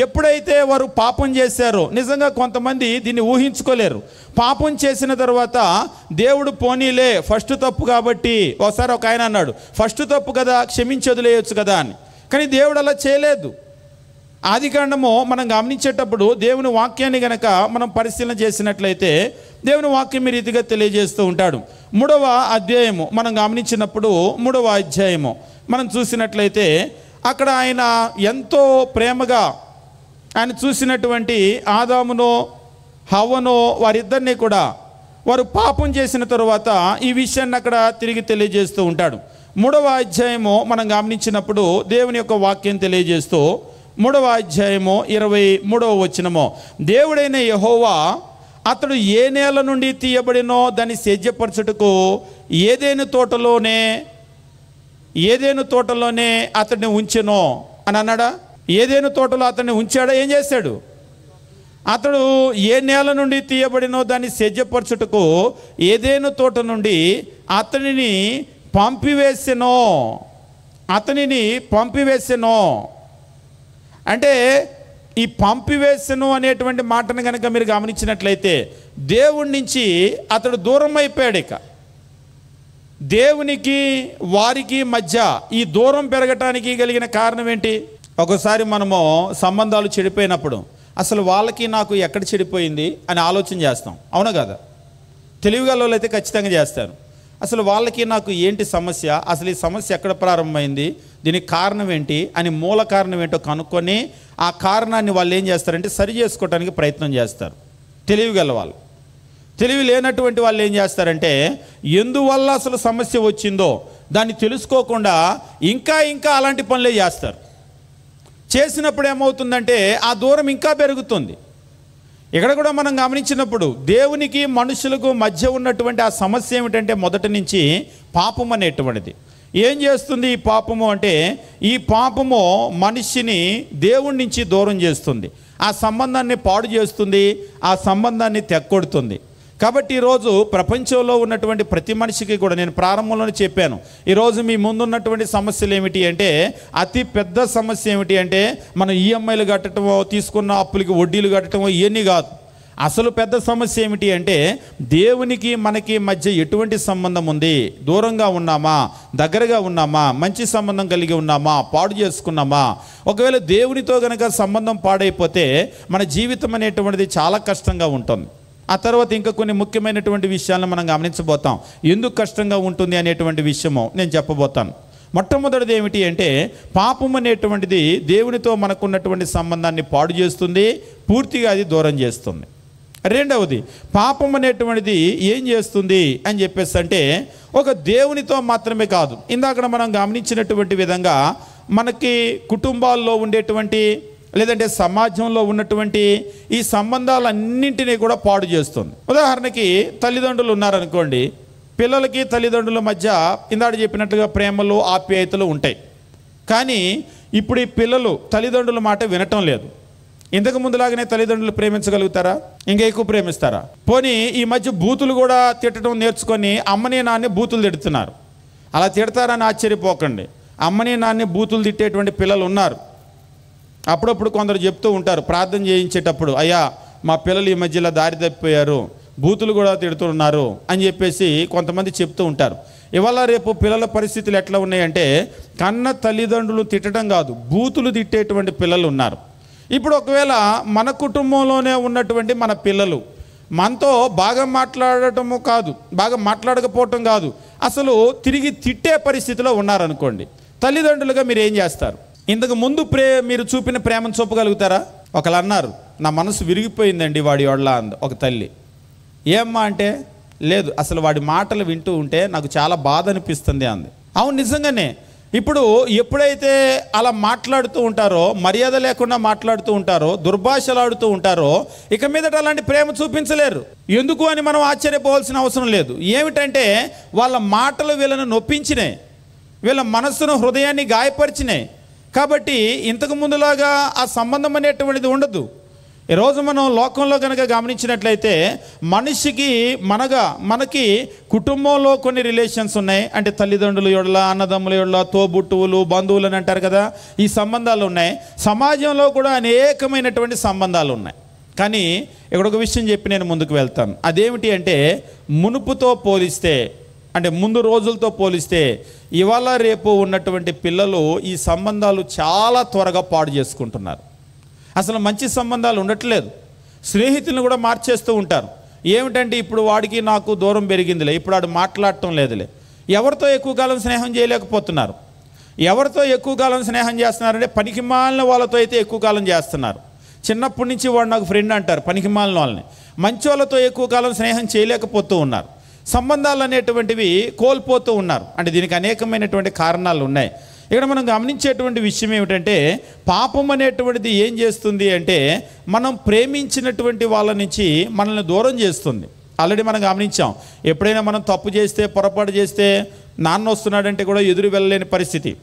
ఎప్పుడైతే వారు పాపం చేశారో, నిజంగా కొంతమంది దీన్ని ఊహించుకోలేరు. పాపం చేసిన తర్వాత దేవుడు పోనీలే, ఫస్ట్ తప్పు కాబట్టి, ఒకసారి ఒక ఆయన అన్నాడు, ఫస్ట్ తప్పు కదా, క్షమించి వదిలేయచ్చు కదా అని. కానీ దేవుడు అలా చేయలేదు. ఆదికాండము మనం గమనించేటప్పుడు దేవుని వాక్యాన్ని గనక మనం పరిశీలన చేసినట్లయితే, దేవుని వాక్యం ఈ రీతిగా తెలియజేస్తూ ఉంటాడు. 3వ అధ్యాయము మనం గమనించినప్పుడు, 3వ అధ్యాయము మనం చూసినట్లయితే, అక్కడ ఆయన ఎంతో ప్రేమగా ఆయన చూసినటువంటి ఆదామును హవ్వను, వారిద్దరినీ కూడా వారు పాపం చేసిన తరువాత ఈ విషయాన్ని అక్కడ తిరిగి తెలియజేస్తూ ఉంటాడు. 3వ అధ్యాయము మనం గమనించినప్పుడు దేవుని యొక్క వాక్యం తెలియజేస్తూ, 3వ అధ్యాయము 23వ వచనము, దేవుడైన యెహోవా అతడు ఏ నేల నుండి తీయబడినో దాన్ని సేద్యపరచుటకు ఏదైనా తోటలోనే అతడిని ఉంచెనో అని అన్నాడా? ఏదైనా తోటలో అతన్ని ఉంచాడా? ఏం చేశాడు? అతడు ఏ నేల నుండి తీయబడినో దాన్ని సేద్యపరచుటకు ఏదైనా తోట నుండి అతనిని పంపివేసెనో. అంటే ఈ పంపివేసెను అనేటువంటి మాటను కనుక మీరు గమనించినట్లయితే, దేవుడి నుంచి అతడు దూరం అయిపోయాడు. ఇక దేవునికి వారికి మధ్య ఈ దూరం పెరగటానికి కలిగిన కారణం ఏంటి? ఒకసారి మనము సంబంధాలు చెడిపోయినప్పుడు, అసలు వాళ్ళకి నాకు ఎక్కడ చెడిపోయింది అని ఆలోచన చేస్తాం, అవునా కదా? తెలివిగల వాళ్ళు అయితే ఖచ్చితంగా చేస్తారు. అసలు వాళ్ళకి నాకు ఏంటి సమస్య, అసలు ఈ సమస్య ఎక్కడ ప్రారంభమైంది, దీనికి కారణం ఏంటి అని మూల కారణం ఏంటో కనుక్కొని ఆ కారణాన్ని వాళ్ళు ఏం చేస్తారంటే సరి చేసుకోవడానికి ప్రయత్నం చేస్తారు తెలివిగల వాళ్ళు. తెలివి లేనటువంటి వాళ్ళు ఏం చేస్తారంటే ఎందువల్ల అసలు సమస్య వచ్చిందో దాన్ని తెలుసుకోకుండా ఇంకా ఇంకా అలాంటి పనులే చేస్తారు. చేసినప్పుడు ఏమవుతుందంటే ఆ దూరం ఇంకా పెరుగుతుంది. ఇక్కడ కూడా మనం గమనించినప్పుడు దేవునికి మనుషులకు మధ్య ఉన్నటువంటి ఆ సమస్య ఏమిటంటే మొదటి నుంచి పాపం అనేటువంటిది. ఏం చేస్తుంది ఈ పాపము అంటే, ఈ పాపము మనిషిని దేవుడి నుంచి దూరం చేస్తుంది, ఆ సంబంధాన్ని పాడు చేస్తుంది, ఆ సంబంధాన్ని తెక్కొడుతుంది. కాబట్టి ఈరోజు ప్రపంచంలో ఉన్నటువంటి ప్రతి మనిషికి కూడా నేను ప్రారంభంలోనే చెప్పాను, ఈరోజు మీ ముందున్నటువంటి సమస్యలు ఏమిటి అంటే, అతి పెద్ద సమస్య ఏమిటి అంటే మనం ఈఎంఐలు కట్టడమో, తీసుకున్న అప్పులకి వడ్డీలు కట్టడమో ఇవన్నీ కాదు. అసలు పెద్ద సమస్య ఏమిటి అంటే దేవునికి మనకి మధ్య ఎటువంటి సంబంధం ఉంది, దూరంగా ఉన్నామా, దగ్గరగా ఉన్నామా, మంచి సంబంధం కలిగి ఉన్నామా, పాడు చేసుకున్నామా. ఒకవేళ దేవునితో కనుక సంబంధం పాడైపోతే మన జీవితం అనేటువంటిది చాలా కష్టంగా ఉంటుంది. ఆ తర్వాత ఇంకా కొన్ని ముఖ్యమైనటువంటి విషయాలను మనం గమనించబోతాం. ఎందుకు కష్టంగా ఉంటుంది అనేటువంటి విషయము నేను చెప్పబోతాను. మొట్టమొదటిది ఏమిటి అంటే పాపం అనేటువంటిది దేవునితో మనకున్నటువంటి సంబంధాన్ని పాడు చేస్తుంది, పూర్తిగా అది దూరం చేస్తుంది. రెండవది, పాపం అనేటువంటిది ఏం చేస్తుంది అని చెప్పేసి అంటే ఒక దేవునితో మాత్రమే కాదు, ఇందాక మనం గమనించినటువంటి విధంగా మనకి కుటుంబాల్లో ఉండేటువంటి లేదంటే సమాజంలో ఉన్నటువంటి ఈ సంబంధాలన్నింటినీ కూడా పాడు చేస్తుంది. ఉదాహరణకి తల్లిదండ్రులు ఉన్నారనుకోండి, పిల్లలకి తల్లిదండ్రుల మధ్య ఇందాక చెప్పినట్టుగా ప్రేమలు ఆప్యాయతలు ఉంటాయి. కానీ ఇప్పుడు ఈ పిల్లలు తల్లిదండ్రుల మాట వినటం లేదు. ఇంతకు ముందులాగానే తల్లిదండ్రులు ప్రేమించగలుగుతారా? ఇంకా ఎక్కువ ప్రేమిస్తారా? పోనీ ఈ మధ్య బూతులు కూడా తిట్టడం నేర్చుకొని అమ్మని నాన్ని బూతులు తిడుతున్నారు. అలా తిడతారని ఆశ్చర్యపోకండి, అమ్మని నాన్ని బూతులు తిట్టేటువంటి పిల్లలు ఉన్నారు. అప్పుడప్పుడు కొందరు చెప్తూ ఉంటారు ప్రార్థన చేయించేటప్పుడు, అయ్యా మా పిల్లలు ఈ మధ్యలో దారి తప్పిపోయారు, బూతులు కూడా తిడుతున్నారు అని చెప్పేసి కొంతమంది చెప్తూ ఉంటారు. ఇవాళ రేపు పిల్లల పరిస్థితులు ఎట్లా ఉన్నాయంటే కన్న తల్లిదండ్రులు తిట్టడం కాదు, బూతులు తిట్టేటువంటి పిల్లలు ఉన్నారు. ఇప్పుడు ఒకవేళ మన కుటుంబంలోనే ఉన్నటువంటి మన పిల్లలు మనతో బాగా మాట్లాడటము కాదు, బాగా మాట్లాడకపోవటం కాదు, అసలు తిరిగి తిట్టే పరిస్థితిలో ఉన్నారనుకోండి, తల్లిదండ్రులుగా మీరు ఏం చేస్తారు? ఇంతకు ముందు మీరు చూపిన ప్రేమను చూపగలుగుతారా? ఒకళ్ళు అన్నారు, నా మనసు విరిగిపోయిందండి వాడి వాళ్ళ అంది ఒక తల్లి. ఏమ్మా అంటే, లేదు అసలు వాడి మాటలు వింటూ ఉంటే నాకు చాలా బాధ అనిపిస్తుంది అంది. అవును నిజంగానే, ఇప్పుడు ఎప్పుడైతే అలా మాట్లాడుతూ ఉంటారో, మర్యాద లేకుండా మాట్లాడుతూ ఉంటారో, దుర్భాషలాడుతూ ఉంటారో, ఇక మీదట అలాంటి ప్రేమ చూపించలేరు. ఎందుకు అని మనం ఆశ్చర్యపోవాల్సిన అవసరం లేదు. ఏమిటంటే వాళ్ళ మాటలు వీళ్ళను నొప్పించినాయి, వీళ్ళ మనస్సును హృదయాన్ని గాయపరిచినాయి. కాబట్టి ఇంతకు ముందులాగా ఆ సంబంధం అనేటువంటిది ఉండదు. ఈరోజు మనం లోకంలో కనుక గమనించినట్లయితే మనిషికి మనకి కుటుంబంలో కొన్ని రిలేషన్స్ ఉన్నాయి. అంటే తల్లిదండ్రుల యొడల, అన్నదమ్ముల యొడల, తోబుట్టువులు, బంధువులు అని అంటారు కదా, ఈ సంబంధాలు ఉన్నాయి. సమాజంలో కూడా అనేకమైనటువంటి సంబంధాలు ఉన్నాయి. కానీ ఇక్కడ ఒక విషయం చెప్పి నేను ముందుకు వెళ్తాను. అదేమిటి అంటే మునుపుతో పోలిస్తే, అంటే ముందు రోజులతో పోలిస్తే ఇవాళ రేపు ఉన్నటువంటి పిల్లలు ఈ సంబంధాలు చాలా త్వరగా పాడు చేసుకుంటున్నారు. అసలు మంచి సంబంధాలు ఉండట్లేదు. స్నేహితులను కూడా మార్చేస్తూ ఉంటారు. ఏమిటంటే ఇప్పుడు వాడికి నాకు దూరం పెరిగిందిలే, ఇప్పుడు వాడు మాట్లాడటం లేదులే. ఎవరితో ఎక్కువ కాలం స్నేహం చేయలేకపోతున్నారు. ఎవరితో ఎక్కువ కాలం స్నేహం చేస్తున్నారంటే పనికిమాలిన వాళ్ళతో అయితే ఎక్కువ కాలం చేస్తున్నారు. చిన్నప్పటి నుంచి వాడు నాకు ఫ్రెండ్ అంటారు పనికిమాలిన వాళ్ళని. మంచి వాళ్ళతో ఎక్కువ కాలం స్నేహం చేయలేకపోతూ ఉన్నారు. సంబంధాలు అనేటువంటివి కోల్పోతూ ఉన్నారు. అంటే దీనికి అనేకమైనటువంటి కారణాలు ఉన్నాయి. ఇక్కడ మనం గమనించేటువంటి విషయం ఏమిటంటే పాపం అనేటువంటిది ఏం చేస్తుంది అంటే మనం ప్రేమించినటువంటి వాళ్ళ నుంచి మనల్ని దూరం చేస్తుంది. ఆల్రెడీ మనం గమనించాం, ఎప్పుడైనా మనం తప్పు చేస్తే, పొరపాటు చేస్తే నాన్న వస్తున్నాడంటే కూడా ఎదురు వెళ్ళలేని పరిస్థితి.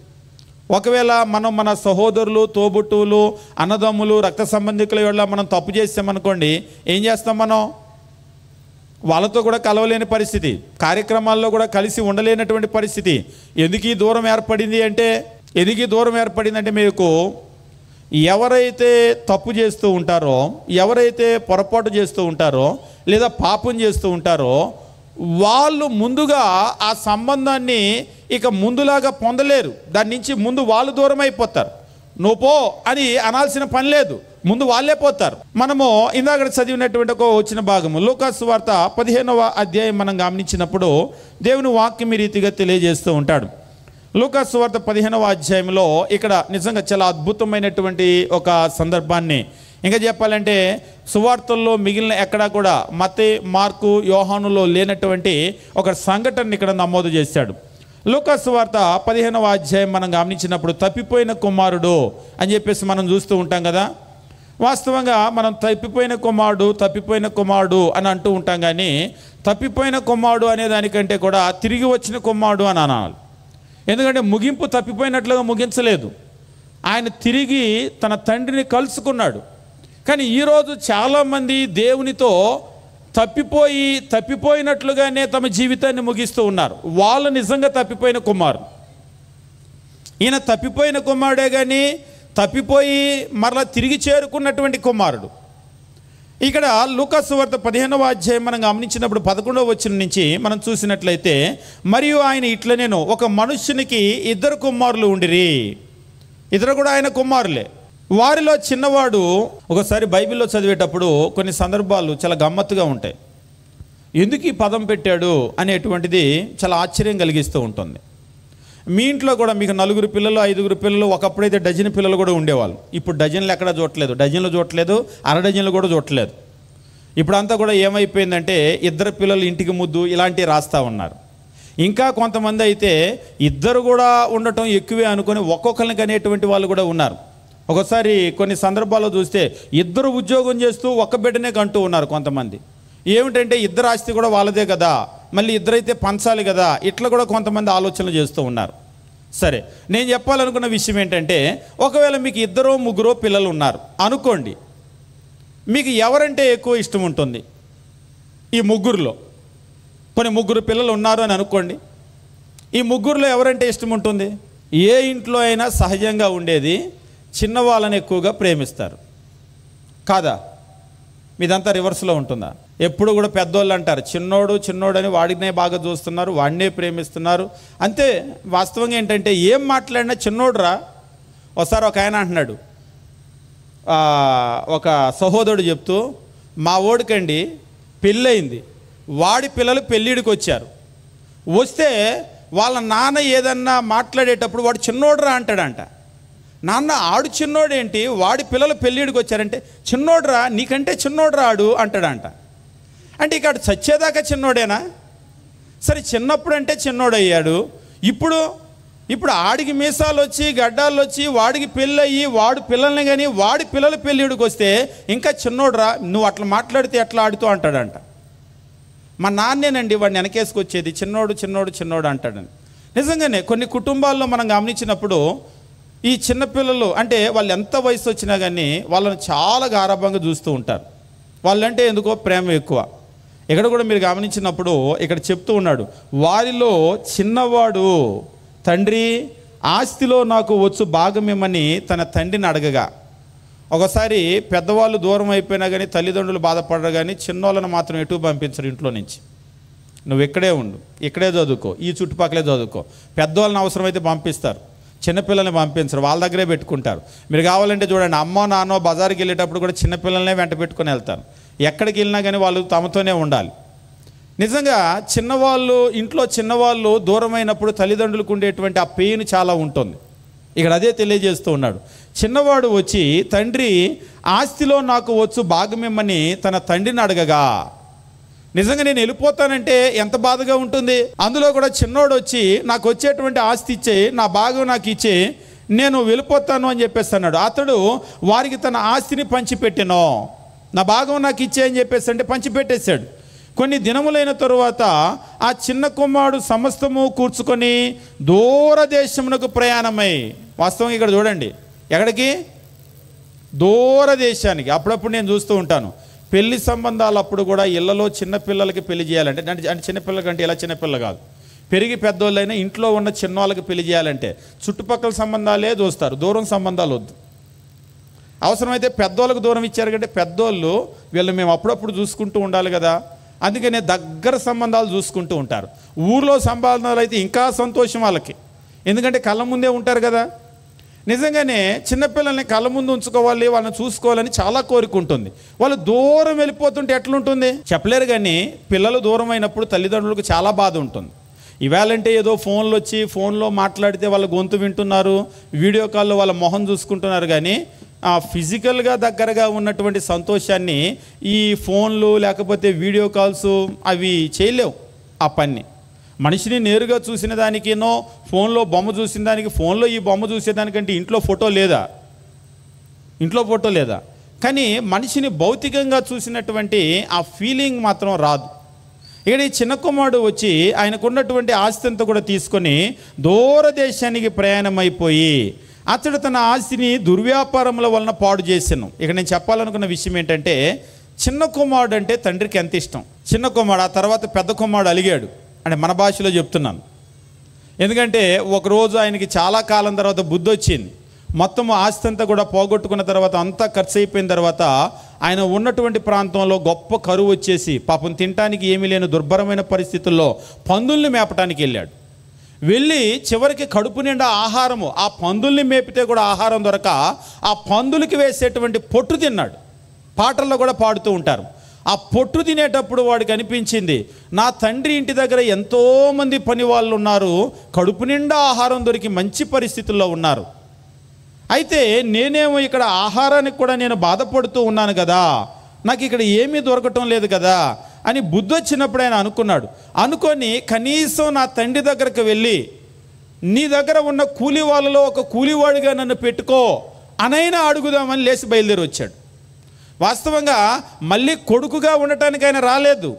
ఒకవేళ మనం మన సహోదరులు, తోబుట్టువులు, అన్నదమ్ములు, రక్త సంబంధికుల వల్ల మనం తప్పు చేస్తామనుకోండి, ఏం చేస్తాం? మనం వాళ్ళతో కూడా కలవలేని పరిస్థితి, కార్యక్రమాల్లో కూడా కలిసి ఉండలేనటువంటి పరిస్థితి. ఎందుకు ఈ దూరం ఏర్పడింది అంటే మీకు ఎవరైతే తప్పు చేస్తూ ఉంటారో, ఎవరైతే పొరపాటు చేస్తూ ఉంటారో, లేదా పాపం చేస్తూ ఉంటారో వాళ్ళు ముందుగా ఆ సంబంధాన్ని ఇక ముందులాగా పొందలేరు. దాని నుంచి ముందు వాళ్ళు దూరం అయిపోతారు. నువ్వు పో అని అనాల్సిన పని లేదు, ముందు వాళ్ళే పోతారు. మనము ఇందాక చదివినటువంటి ఒక వచ్చిన భాగము లూకాసు సువార్త 15వ అధ్యాయం మనం గమనించినప్పుడు దేవుని వాక్యం ఈ రీతిగా తెలియజేస్తూ ఉంటాడు. లూకాసు సువార్త 15వ అధ్యాయంలో ఇక్కడ నిజంగా చాలా అద్భుతమైనటువంటి ఒక సందర్భాన్ని, ఇంకా చెప్పాలంటే సువార్తల్లో మిగిలిన ఎక్కడా కూడా మత్తయి, మార్కు, యోహానులో లేనటువంటి ఒక సంఘటన ఇక్కడ నమోదు చేశాడు. లూకాసు సువార్త 15వ అధ్యాయం మనం గమనించినప్పుడు తప్పిపోయిన కుమారుడు అని చెప్పేసి మనం చూస్తూ ఉంటాం కదా. వాస్తవంగా మనం తప్పిపోయిన కుమారుడు అని అంటూ ఉంటాం, కానీ తప్పిపోయిన కుమారుడు అనే దానికంటే కూడా తిరిగి వచ్చిన కుమారుడు అని అనాలి. ఎందుకంటే ముగింపు తప్పిపోయినట్లుగా ముగించలేదు, ఆయన తిరిగి తన తండ్రిని కలుసుకున్నాడు. కానీ ఈరోజు చాలామంది దేవునితో తప్పిపోయినట్లుగానే తమ జీవితాన్ని ముగిస్తూ ఉన్నారు. వాళ్ళు నిజంగా తప్పిపోయిన కుమారుడు. ఈయన తప్పిపోయిన కుమారుడే కానీ తప్పిపోయి మరలా తిరిగి చేరుకున్నటువంటి కుమారుడు. ఇక్కడ లూకాసు సువార్త 15వ అధ్యాయం మనం గమనించినప్పుడు 11వ వచనం నుంచి మనం చూసినట్లయితే, మరియు ఆయన ఇట్లా నేను ఒక మనుష్యునికి 2 కుమారులు ఉండిరి, ఇద్దరు కూడా ఆయన కుమారులే. వారిలో చిన్నవాడు, ఒకసారి బైబిల్లో చదివేటప్పుడు కొన్ని సందర్భాలు చాలా గమ్మత్తుగా ఉంటాయి. ఎందుకు ఈ పదం పెట్టాడు అనేటువంటిది చాలా ఆశ్చర్యం కలిగిస్తూ ఉంటుంది. మీ ఇంట్లో కూడా మీకు 4 పిల్లలు 5 పిల్లలు, ఒకప్పుడైతే డజన్ పిల్లలు కూడా ఉండేవాళ్ళు. ఇప్పుడు డజన్లు ఎక్కడ చూడట్లేదు, డజన్లు చూడట్లేదు, అర డజన్లు కూడా చూడట్లేదు. ఇప్పుడంతా కూడా ఏమైపోయిందంటే 2 పిల్లలు ఇంటికి ముద్దు ఇలాంటివి రాస్తూ ఉన్నారు. ఇంకా కొంతమంది అయితే 2 కూడా ఉండటం ఎక్కువే అనుకొని ఒక్కొక్కరికి అనేటువంటి వాళ్ళు కూడా ఉన్నారు. ఒకసారి కొన్ని సందర్భాల్లో చూస్తే 2 ఉద్యోగం చేస్తూ ఒక్క బిడ్డనే కంటూ ఉన్నారు కొంతమంది. ఏమిటంటే 2 ఆస్తి కూడా వాళ్ళదే కదా, మళ్ళీ 2 అయితే పంచాలి కదా, ఇట్లా కూడా కొంతమంది ఆలోచనలు చేస్తూ ఉన్నారు. సరే, నేను చెప్పాలనుకున్న విషయం ఏంటంటే, ఒకవేళ మీకు 2 3 పిల్లలు ఉన్నారు అనుకోండి, మీకు ఎవరంటే ఎక్కువ ఇష్టం ఉంటుంది? ఈ 3లో కొన్ని 3 పిల్లలు ఉన్నారు అని అనుకోండి, ఈ 3లో ఎవరంటే ఇష్టం ఉంటుంది? ఏ ఇంట్లో అయినా సహజంగా ఉండేది చిన్నవాళ్ళని ఎక్కువగా ప్రేమిస్తారు కాదా? మీదంతా రివర్స్లో ఉంటుందా? ఎప్పుడు కూడా పెద్దోళ్ళు అంటారు చిన్నోడు అని వాడినే బాగా చూస్తున్నారు, వాడినే ప్రేమిస్తున్నారు. అంతే. వాస్తవంగా ఏంటంటే ఏం మాట్లాడినా చిన్నోడురా. ఒకసారి ఒక ఆయన అంటున్నాడు, ఒక సహోదరుడు చెప్తూ, మా ఓడికండి పెళ్ళయింది, వాడి పిల్లలు పెళ్ళిడికి వచ్చారు, వస్తే వాళ్ళ నాన్న ఏదన్నా మాట్లాడేటప్పుడు వాడు చిన్నోడురా అంటాడంట. నాన్న ఆడు చిన్నోడేంటి, వాడి పిల్లలు పెళ్ళిడికి వచ్చారంటే చిన్నోడురా, నీకంటే చిన్నోడురా ఆడు అంటాడంట. అంటే ఇక్కడ చచ్చేదాకా చిన్నోడేనా? సరే, చిన్నప్పుడు అంటే చిన్నోడయ్యాడు, ఇప్పుడు ఆడికి మీసాలు వచ్చి గడ్డాలు వచ్చి వాడికి పెళ్ళయ్యి వాడు పిల్లల్ని కానీ వాడి పిల్లలు పెళ్ళిడికి వస్తే ఇంకా చిన్నోడురా, నువ్వు అట్లా మాట్లాడితే ఎట్లా ఆడుతూ అంటాడంట. మా నాన్నేనండి వాడిని వెనకేసుకొచ్చేది, చిన్నోడు అంటాడని. నిజంగానే కొన్ని కుటుంబాల్లో మనం గమనించినప్పుడు ఈ చిన్నపిల్లలు అంటే వాళ్ళు ఎంత వయసు వచ్చినా కానీ వాళ్ళని చాలా గారాభంగా చూస్తూ ఉంటారు. వాళ్ళంటే ఎందుకో ప్రేమ ఎక్కువ. ఇక్కడ కూడా మీరు గమనించినప్పుడు ఇక్కడ చెప్తూ ఉన్నాడు, వారిలో చిన్నవాడు తండ్రి ఆస్తిలో నాకు వచ్చు భాగమేమని తన తండ్రిని అడగగా. ఒకసారి పెద్దవాళ్ళు దూరం అయిపోయినా కానీ తల్లిదండ్రులు బాధపడరు, కానీ చిన్నోళ్ళని మాత్రం ఎటు పంపించరు ఇంట్లో నుంచి. నువ్వు ఇక్కడే ఉండు, ఇక్కడే చదువుకో, ఈ చుట్టుపక్కలే చదువుకో. పెద్దవాళ్ళని అవసరమైతే పంపిస్తారు, చిన్నపిల్లల్ని పంపించరు, వాళ్ళ దగ్గరే పెట్టుకుంటారు. మీరు కావాలంటే చూడండి, అమ్మో నాన్నో బజార్కి వెళ్ళేటప్పుడు కూడా చిన్నపిల్లల్నే వెంట పెట్టుకొని వెళ్తారు. ఎక్కడికి వెళ్ళినా కానీ వాళ్ళు తమతోనే ఉండాలి. నిజంగా ఇంట్లో చిన్నవాళ్ళు దూరమైనప్పుడు తల్లిదండ్రులకు ఉండేటువంటి ఆ పెయిన్ చాలా ఉంటుంది. ఇక్కడ అదే తెలియజేస్తూ ఉన్నాడు. చిన్నవాడు వచ్చి తండ్రి ఆస్తిలో నాకు వచ్చు భాగమేమని తన తండ్రిని అడగగా. నిజంగా నేను వెళ్ళిపోతానంటే ఎంత బాధగా ఉంటుంది. అందులో కూడా చిన్నోడు వచ్చి నాకు వచ్చేటువంటి ఆస్తి ఇచ్చే, నా భాగం నాకు ఇచ్చే, నేను వెళ్ళిపోతాను అని చెప్పేసి అన్నాడు. అతడు వారికి తన ఆస్తిని పంచిపెట్టెను. నా భాగం నాకు ఇచ్చే అని చెప్పేసి అంటే పంచిపెట్టేశాడు. కొన్ని దినములైన తరువాత ఆ చిన్న కుమారుడు సమస్తము కూర్చుకొని దూరదేశమునకు ప్రయాణమై. వాస్తవంగా ఇక్కడ చూడండి, ఎక్కడికి? దూరదేశానికి. అప్పుడప్పుడు నేను చూస్తూ ఉంటాను పెళ్లి సంబంధాలు అప్పుడు కూడా ఇళ్లలో చిన్నపిల్లలకి పెళ్లి చేయాలంటే, అంటే చిన్నపిల్లలకంటే ఇలా చిన్నపిల్ల కాదు, పెరిగి పెద్దోళ్ళైనా ఇంట్లో ఉన్న చిన్నవాళ్ళకి పెళ్లి చేయాలంటే చుట్టుపక్కల సంబంధాలే చూస్తారు, దూరం సంబంధాలు వద్దు. అవసరమైతే పెద్దోళ్ళకు దూరం ఇచ్చారు కంటే పెద్దోళ్ళు వీళ్ళు మేము అప్పుడప్పుడు చూసుకుంటూ ఉండాలి కదా, అందుకనే దగ్గర సంబంధాలు చూసుకుంటూ ఉంటారు. ఊర్లో సంబంధాలు అయితే ఇంకా సంతోషం వాళ్ళకి, ఎందుకంటే కళ్ళ ముందే ఉంటారు కదా. నిజంగానే చిన్నపిల్లల్ని కళ్ళ ముందు ఉంచుకోవాలి, వాళ్ళని చూసుకోవాలని చాలా కోరిక ఉంటుంది. వాళ్ళు దూరం వెళ్ళిపోతుంటే ఎట్లుంటుంది చెప్పలేరు. కానీ పిల్లలు దూరం అయినప్పుడు తల్లిదండ్రులకు చాలా బాధ ఉంటుంది. ఇవాళంటే ఏదో ఫోన్లు వచ్చి ఫోన్లో మాట్లాడితే వాళ్ళ గొంతు వింటున్నారు, వీడియో కాల్లో వాళ్ళ మొహం చూసుకుంటున్నారు. కానీ ఫిజికల్గా దగ్గరగా ఉన్నటువంటి సంతోషాన్ని ఈ ఫోన్లు లేకపోతే వీడియో కాల్స్ అవి చేయలేవు. ఆ పని మనిషిని నేరుగా చూసిన దానికేనో ఫోన్లో బొమ్మ చూసిన దానికి, ఫోన్లో ఈ బొమ్మ చూసేదానికంటే ఇంట్లో ఫోటో లేదా. కానీ మనిషిని భౌతికంగా చూసినటువంటి ఆ ఫీలింగ్ మాత్రం రాదు. ఇక్కడ ఈ చిన్న కుమారుడు వచ్చి ఆయనకున్నటువంటి ఆస్తి అంతా కూడా తీసుకొని దూరదేశానికి ప్రయాణం అయిపోయి అతడు తన ఆస్తిని దుర్వ్యాపారముల వలన పాడు చేశాను. ఇక నేను చెప్పాలనుకున్న విషయం ఏంటంటే, చిన్న కుమారుడు అంటే తండ్రికి ఎంత ఇష్టం. చిన్న కుమారుడు ఆ తర్వాత పెద్ద కుమారుడు అలిగాడు, అంటే మన భాషలో చెప్తున్నాను. ఎందుకంటే ఒకరోజు ఆయనకి చాలా కాలం తర్వాత బుద్ధి వచ్చింది. మొత్తం ఆస్తి అంతా కూడా పోగొట్టుకున్న తర్వాత, అంతా ఖర్చు అయిపోయిన తర్వాత ఆయన ఉన్నటువంటి ప్రాంతంలో గొప్ప కరువు వచ్చేసి పాపం తినటానికి ఏమీ లేని దుర్భరమైన పరిస్థితుల్లో పందుల్ని మేపటానికి వెళ్ళి చివరికి కడుపు నిండా ఆహారము, ఆ పందుల్ని మేపితే కూడా ఆహారం దొరక ఆ పందులకి వేసేటువంటి పొట్టు తిన్నాడు. పాటల్లో కూడా పాడుతూ ఉంటారు. ఆ పొట్టు తినేటప్పుడు వాడికి అనిపించింది, నా తండ్రి ఇంటి దగ్గర ఎంతోమంది పని వాళ్ళు ఉన్నారు, కడుపు నిండా ఆహారం దొరికి మంచి పరిస్థితుల్లో ఉన్నారు. అయితే నేనేమో ఇక్కడ ఆహారానికి కూడా నేను బాధపడుతూ ఉన్నాను కదా, నాకు ఇక్కడ ఏమీ దొరకటం లేదు కదా అని బుద్ధి వచ్చినప్పుడు ఆయన అనుకొని కనీసం నా తండ్రి దగ్గరకు వెళ్ళి, నీ దగ్గర ఉన్న కూలి వాళ్ళలో ఒక కూలివాడిగా నన్ను పెట్టుకో అనైనా అడుగుదామని లేచి బయలుదేరి వచ్చాడు. వాస్తవంగా మళ్ళీ కొడుకుగా ఉండటానికి ఆయన రాలేదు.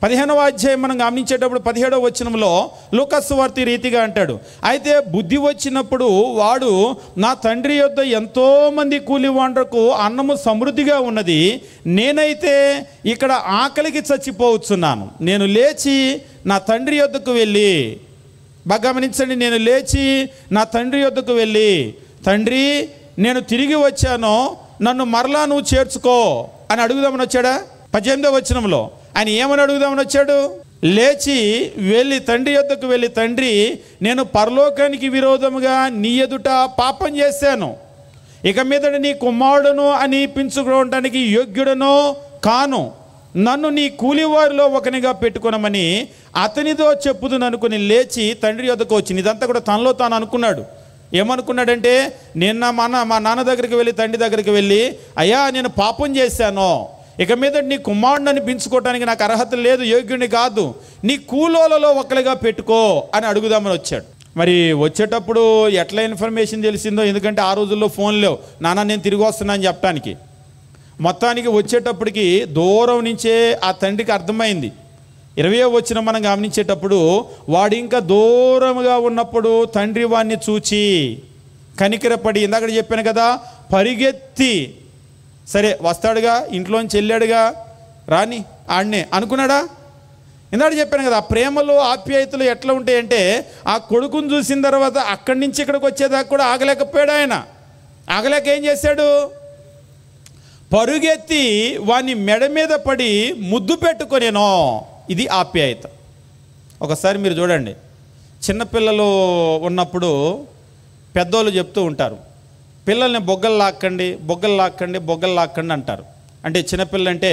15వ అధ్యాయం మనం గమనించేటప్పుడు 17వ వచనంలో లూకాసు సువార్త ఈ రీతిగా అంటాడు, అయితే బుద్ధి వచ్చినప్పుడు వాడు, నా తండ్రి యొద్ద ఎంతోమంది కూలివాండ్రకు అన్నము సమృద్ధిగా ఉన్నది, నేనైతే ఇక్కడ ఆకలికి చచ్చిపోవచ్చున్నాను. నేను లేచి నా తండ్రి యొద్దకు వెళ్ళి, బాగా గమనించండి, నేను లేచి నా తండ్రి యొద్దకు వెళ్ళి, తండ్రి నేను తిరిగి వచ్చాను, నన్ను మరలా నువ్వు చేర్చుకో అని అడుగుదామని వచ్చాడా? 18వ వచనంలో ఆయన ఏమని అడుగుదామని వచ్చాడు? లేచి వెళ్ళి తండ్రి యొద్దకు వెళ్ళి, తండ్రి నేను పరలోకానికి విరోధముగా నీ ఎదుట పాపం చేశాను, ఇక మీదట నీ కుమారుడును అనిపించుకోవడానికి యోగ్యుడనో కాను, నన్ను నీ కూలివారిలో ఒకనిగా పెట్టుకునమని అతనితో చెప్పుదును అనుకుని లేచి తండ్రి యొద్దకు వచ్చింది. ఇదంతా కూడా తనలో తాను అనుకున్నాడు. ఏమనుకున్నాడంటే, నేను మా నాన్న దగ్గరికి వెళ్ళి, తండ్రి దగ్గరికి వెళ్ళి, అయ్యా నేను పాపం చేశాను, ఇక మీద నీ కుమారుడిని అనిపించుకోవటానికి నాకు అర్హత లేదు, యోగ్యుని కాదు, నీ కూలోలలో ఒకరిగా పెట్టుకో అని అడుగుదామని వచ్చాడు. మరి వచ్చేటప్పుడు ఎట్లా ఇన్ఫర్మేషన్ తెలిసిందో, ఎందుకంటే ఆ రోజుల్లో ఫోన్ లేవు, నాన్న నేను తిరిగి వస్తున్నా అని చెప్పడానికి. మొత్తానికి వచ్చేటప్పటికి దూరం నుంచే ఆ తండ్రికి అర్థమైంది. 20వ వచనం మనం గమనించేటప్పుడు, వాడు ఇంకా దూరంగా ఉన్నప్పుడు తండ్రి వాడిని చూచి కనికరపడి, ఇందాక చెప్పాను కదా, పరిగెత్తి, సరే వస్తాడుగా, ఇంట్లోంచి వెళ్ళాడుగా, రాని ఆడనే అనుకున్నాడా? ఇందాక చెప్పాను కదా, ప్రేమలు ఆప్యాయతలు ఎట్లా ఉంటాయంటే, ఆ కొడుకుని చూసిన తర్వాత అక్కడి నుంచి ఇక్కడికి వచ్చేదాకా కూడా ఆగలేకపోయాడు ఆయన. ఆగలేక ఏం చేశాడు? పరుగెత్తి వాని మెడ మీద పడి ముద్దు పెట్టుకొనేనో. ఇది ఆప్యాయత. ఒకసారి మీరు చూడండి, చిన్నపిల్లలు ఉన్నప్పుడు పెద్దోళ్ళు చెప్తూ ఉంటారు, పిల్లల్ని బొగ్గలు లాక్కండి అంటారు. అంటే చిన్నపిల్లలు అంటే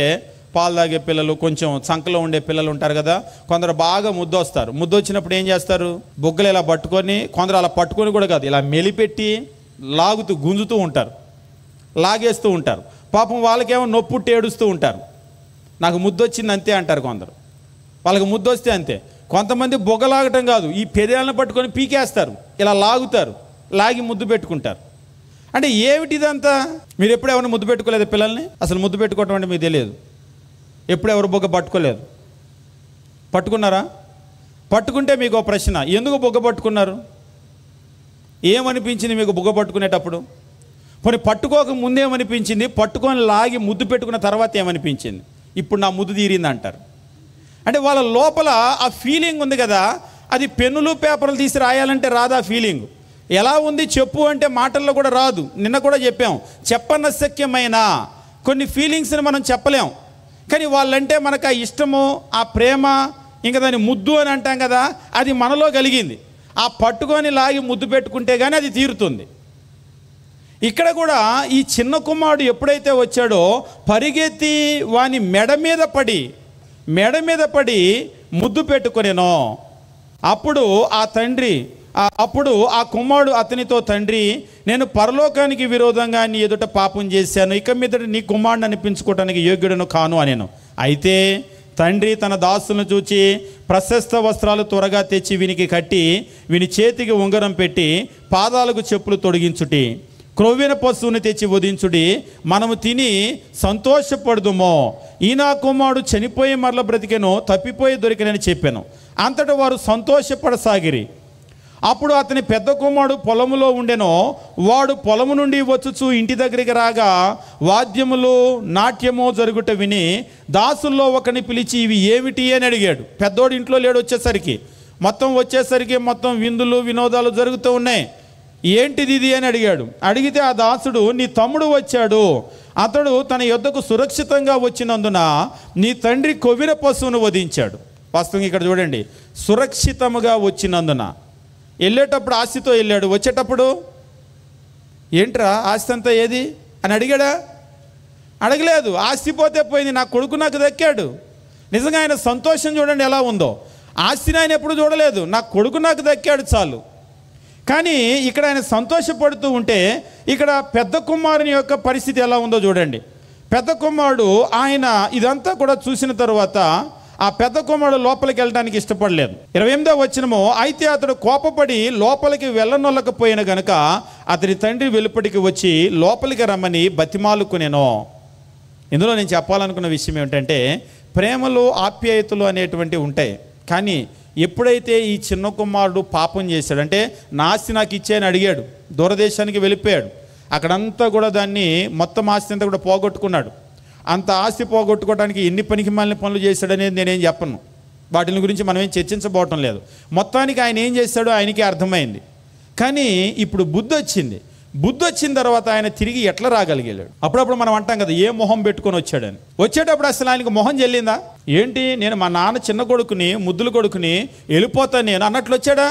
పాలు తాగే పిల్లలు, కొంచెం సంకలో ఉండే పిల్లలు ఉంటారు కదా, కొందరు బాగా ముద్దొస్తారు. ముద్దొచ్చినప్పుడు ఏం చేస్తారు? బొగ్గలు ఇలా పట్టుకొని, కొందరు అలా పట్టుకొని కూడా కాదు, ఇలా మెలిపెట్టి లాగుతూ గుంజుతూ ఉంటారు, లాగేస్తూ ఉంటారు. పాపం వాళ్ళకేమో నొప్పుట్టి ఏడుస్తూ ఉంటారు. నాకు ముద్దొచ్చింది అంతే అంటారు కొందరు. వాళ్ళకి ముద్దొస్తే అంతే. కొంతమంది బొగ్గలాగటం కాదు, ఈ పెదాలను పట్టుకొని పీకేస్తారు, ఇలా లాగుతారు, లాగి ముద్దు పెట్టుకుంటారు. అంటే ఏమిటిదంతా? మీరు ఎప్పుడు ఎవరిని ముద్దు పెట్టుకోలేదు పిల్లల్ని? అసలు ముద్దు పెట్టుకోవటం అంటే మీకు తెలియదు. ఎప్పుడు ఎవరు బొగ్గ పట్టుకోలేదు. పట్టుకున్నారా? పట్టుకుంటే మీకు ఒక ప్రశ్న, ఎందుకు బొగ్గ పట్టుకున్నారు? ఏమనిపించింది మీకు బొగ్గ పట్టుకునేటప్పుడు? పోనీ పట్టుకోక ముందేమనిపించింది? పట్టుకొని లాగి ముద్దు పెట్టుకున్న తర్వాత ఏమనిపించింది? ఇప్పుడు నా ముద్దు తీరింది అంటారు. అంటే వాళ్ళ లోపల ఆ ఫీలింగ్ ఉంది కదా, అది పెన్నులు పేపర్లు తీసి రాయాలంటే రాదు. ఆ ఫీలింగ్ ఎలా ఉంది చెప్పు అంటే మాటల్లో కూడా రాదు. నిన్న కూడా చెప్పాం, చెప్పనశక్యమైన కొన్ని ఫీలింగ్స్ని మనం చెప్పలేం. కానీ వాళ్ళంటే మనకు ఆ ఇష్టము, ఆ ప్రేమ, ఇంకా దాన్ని ముద్దు అని అంటాం కదా, అది మనలో కలిగింది. ఆ పట్టుకొని లాగి ముద్దు పెట్టుకుంటే కానీ అది తీరుతుంది. ఇక్కడ కూడా ఈ చిన్న కుమారుడు ఎప్పుడైతే వచ్చాడో పరిగెత్తి వాని మెడ మీద పడి ముద్దు పెట్టుకొనేనో అప్పుడు ఆ కుమారుడు అతనితో, తండ్రి, నేను పరలోకానికి విరోధంగా నీ ఎదుట పాపం చేశాను, ఇక మీదట నీ కుమారుడిని అనిపించుకోవటానికి యోగ్యుడను కాను అనేను. అయితే తండ్రి తన దాసులను చూచి ప్రశస్త వస్త్రాలు త్వరగా తెచ్చి వీనికి కట్టి వీని చేతికి ఉంగరం పెట్టి పాదాలకు చెప్పులు తొడిగించుటి, క్రొవ్విన పశువుని తెచ్చి వధించుడి, మనము తిని సంతోషపడుదుమో, ఈ నా కుమారుడు చనిపోయి మరల బ్రతికెను, తప్పిపోయి దొరికినని చెప్పాను. అంతటా వారు సంతోషపడసాగిరి. అప్పుడు అతని పెద్ద కుమారుడు పొలములో ఉండెనో, వాడు పొలము నుండి వచ్చుచు ఇంటి దగ్గరికి రాగా వాద్యములు నాట్యము జరుగుట విని దాసుల్లో ఒకని పిలిచి, ఇవి ఏమిటి అని అడిగాడు. పెద్దోడు ఇంట్లో లేడు. వచ్చేసరికి మొత్తం విందులు వినోదాలు జరుగుతూ ఉన్నాయి. ఏంటిది ఇది అని అడిగాడు. అడిగితే ఆ దాసుడు, నీ తమ్ముడు వచ్చాడు, అతడు తన యొద్దకు సురక్షితంగా వచ్చినందున నీ తండ్రి కొవ్విన పశువును వధించాడు. వాస్తవంగా ఇక్కడ చూడండి, సురక్షితముగా వచ్చినందున. వెళ్ళేటప్పుడు ఆస్తితో వెళ్ళాడు, వచ్చేటప్పుడు ఏంట్రా ఆస్తి అంతా ఏది అని అడిగాడా? అడగలేదు. ఆస్తి పోతే పోయింది, నా కొడుకు నాకు దక్కాడు. నిజంగా ఆయన సంతోషం చూడండి ఎలా ఉందో. ఆస్తిని ఆయన ఎప్పుడు చూడలేదు, నా కొడుకు నాకు దక్కాడు చాలు. కానీ ఇక్కడ ఆయన సంతోషపడుతూ ఉంటే ఇక్కడ పెద్ద కుమారుని యొక్క పరిస్థితి ఎలా ఉందో చూడండి. పెద్ద కుమారుడు ఆయన ఇదంతా కూడా చూసిన తరువాత ఆ పెద్ద కుమారుడు లోపలికి వెళ్ళడానికి ఇష్టపడలేదు. 28వ వచనము, అయితే అతడు కోపపడి లోపలికి వెళ్ళనొల్లకపోయిన గనుక అతని తండ్రి వెలుపటికి వచ్చి లోపలికి రమ్మని బతిమాలుకునేనో. ఇందులో నేను చెప్పాలనుకున్న విషయం ఏమిటంటే, ప్రేమలు ఆప్యాయతలు అనేటువంటివి ఉంటాయి. కానీ ఎప్పుడైతే ఈ చిన్న కుమారుడు పాపం చేశాడు, అంటే నా ఆస్తి నాకు ఇచ్చేయని అడిగాడు, దూరదేశానికి వెళ్ళిపోయాడు, అక్కడంతా కూడా దాన్ని మొత్తం ఆస్తి అంతా కూడా పోగొట్టుకున్నాడు. అంత ఆస్తి పోగొట్టుకోవడానికి ఎన్ని పనికి మాలిన పనులు చేశాడనేది నేనేం చెప్పను, వాటిని గురించి మనం ఏం చర్చించబోవటం లేదు. మొత్తానికి ఆయన ఏం చేశాడో ఆయనకే అర్థమైంది. కానీ ఇప్పుడు బుద్ధి వచ్చిన తర్వాత ఆయన తిరిగి ఎట్లా రాగలిగాడు? అప్పుడప్పుడు మనం అంటాం కదా, ఏ మొహం పెట్టుకొని వచ్చాడని. వచ్చేటప్పుడు అసలు ఆయనకు మొహం చెల్లిందా? ఏంటి, నేను మా నాన్న చిన్న కొడుకుని, ముద్దుల కొడుకుని, వెళ్ళిపోతాను నేను అన్నట్లు వచ్చాడా?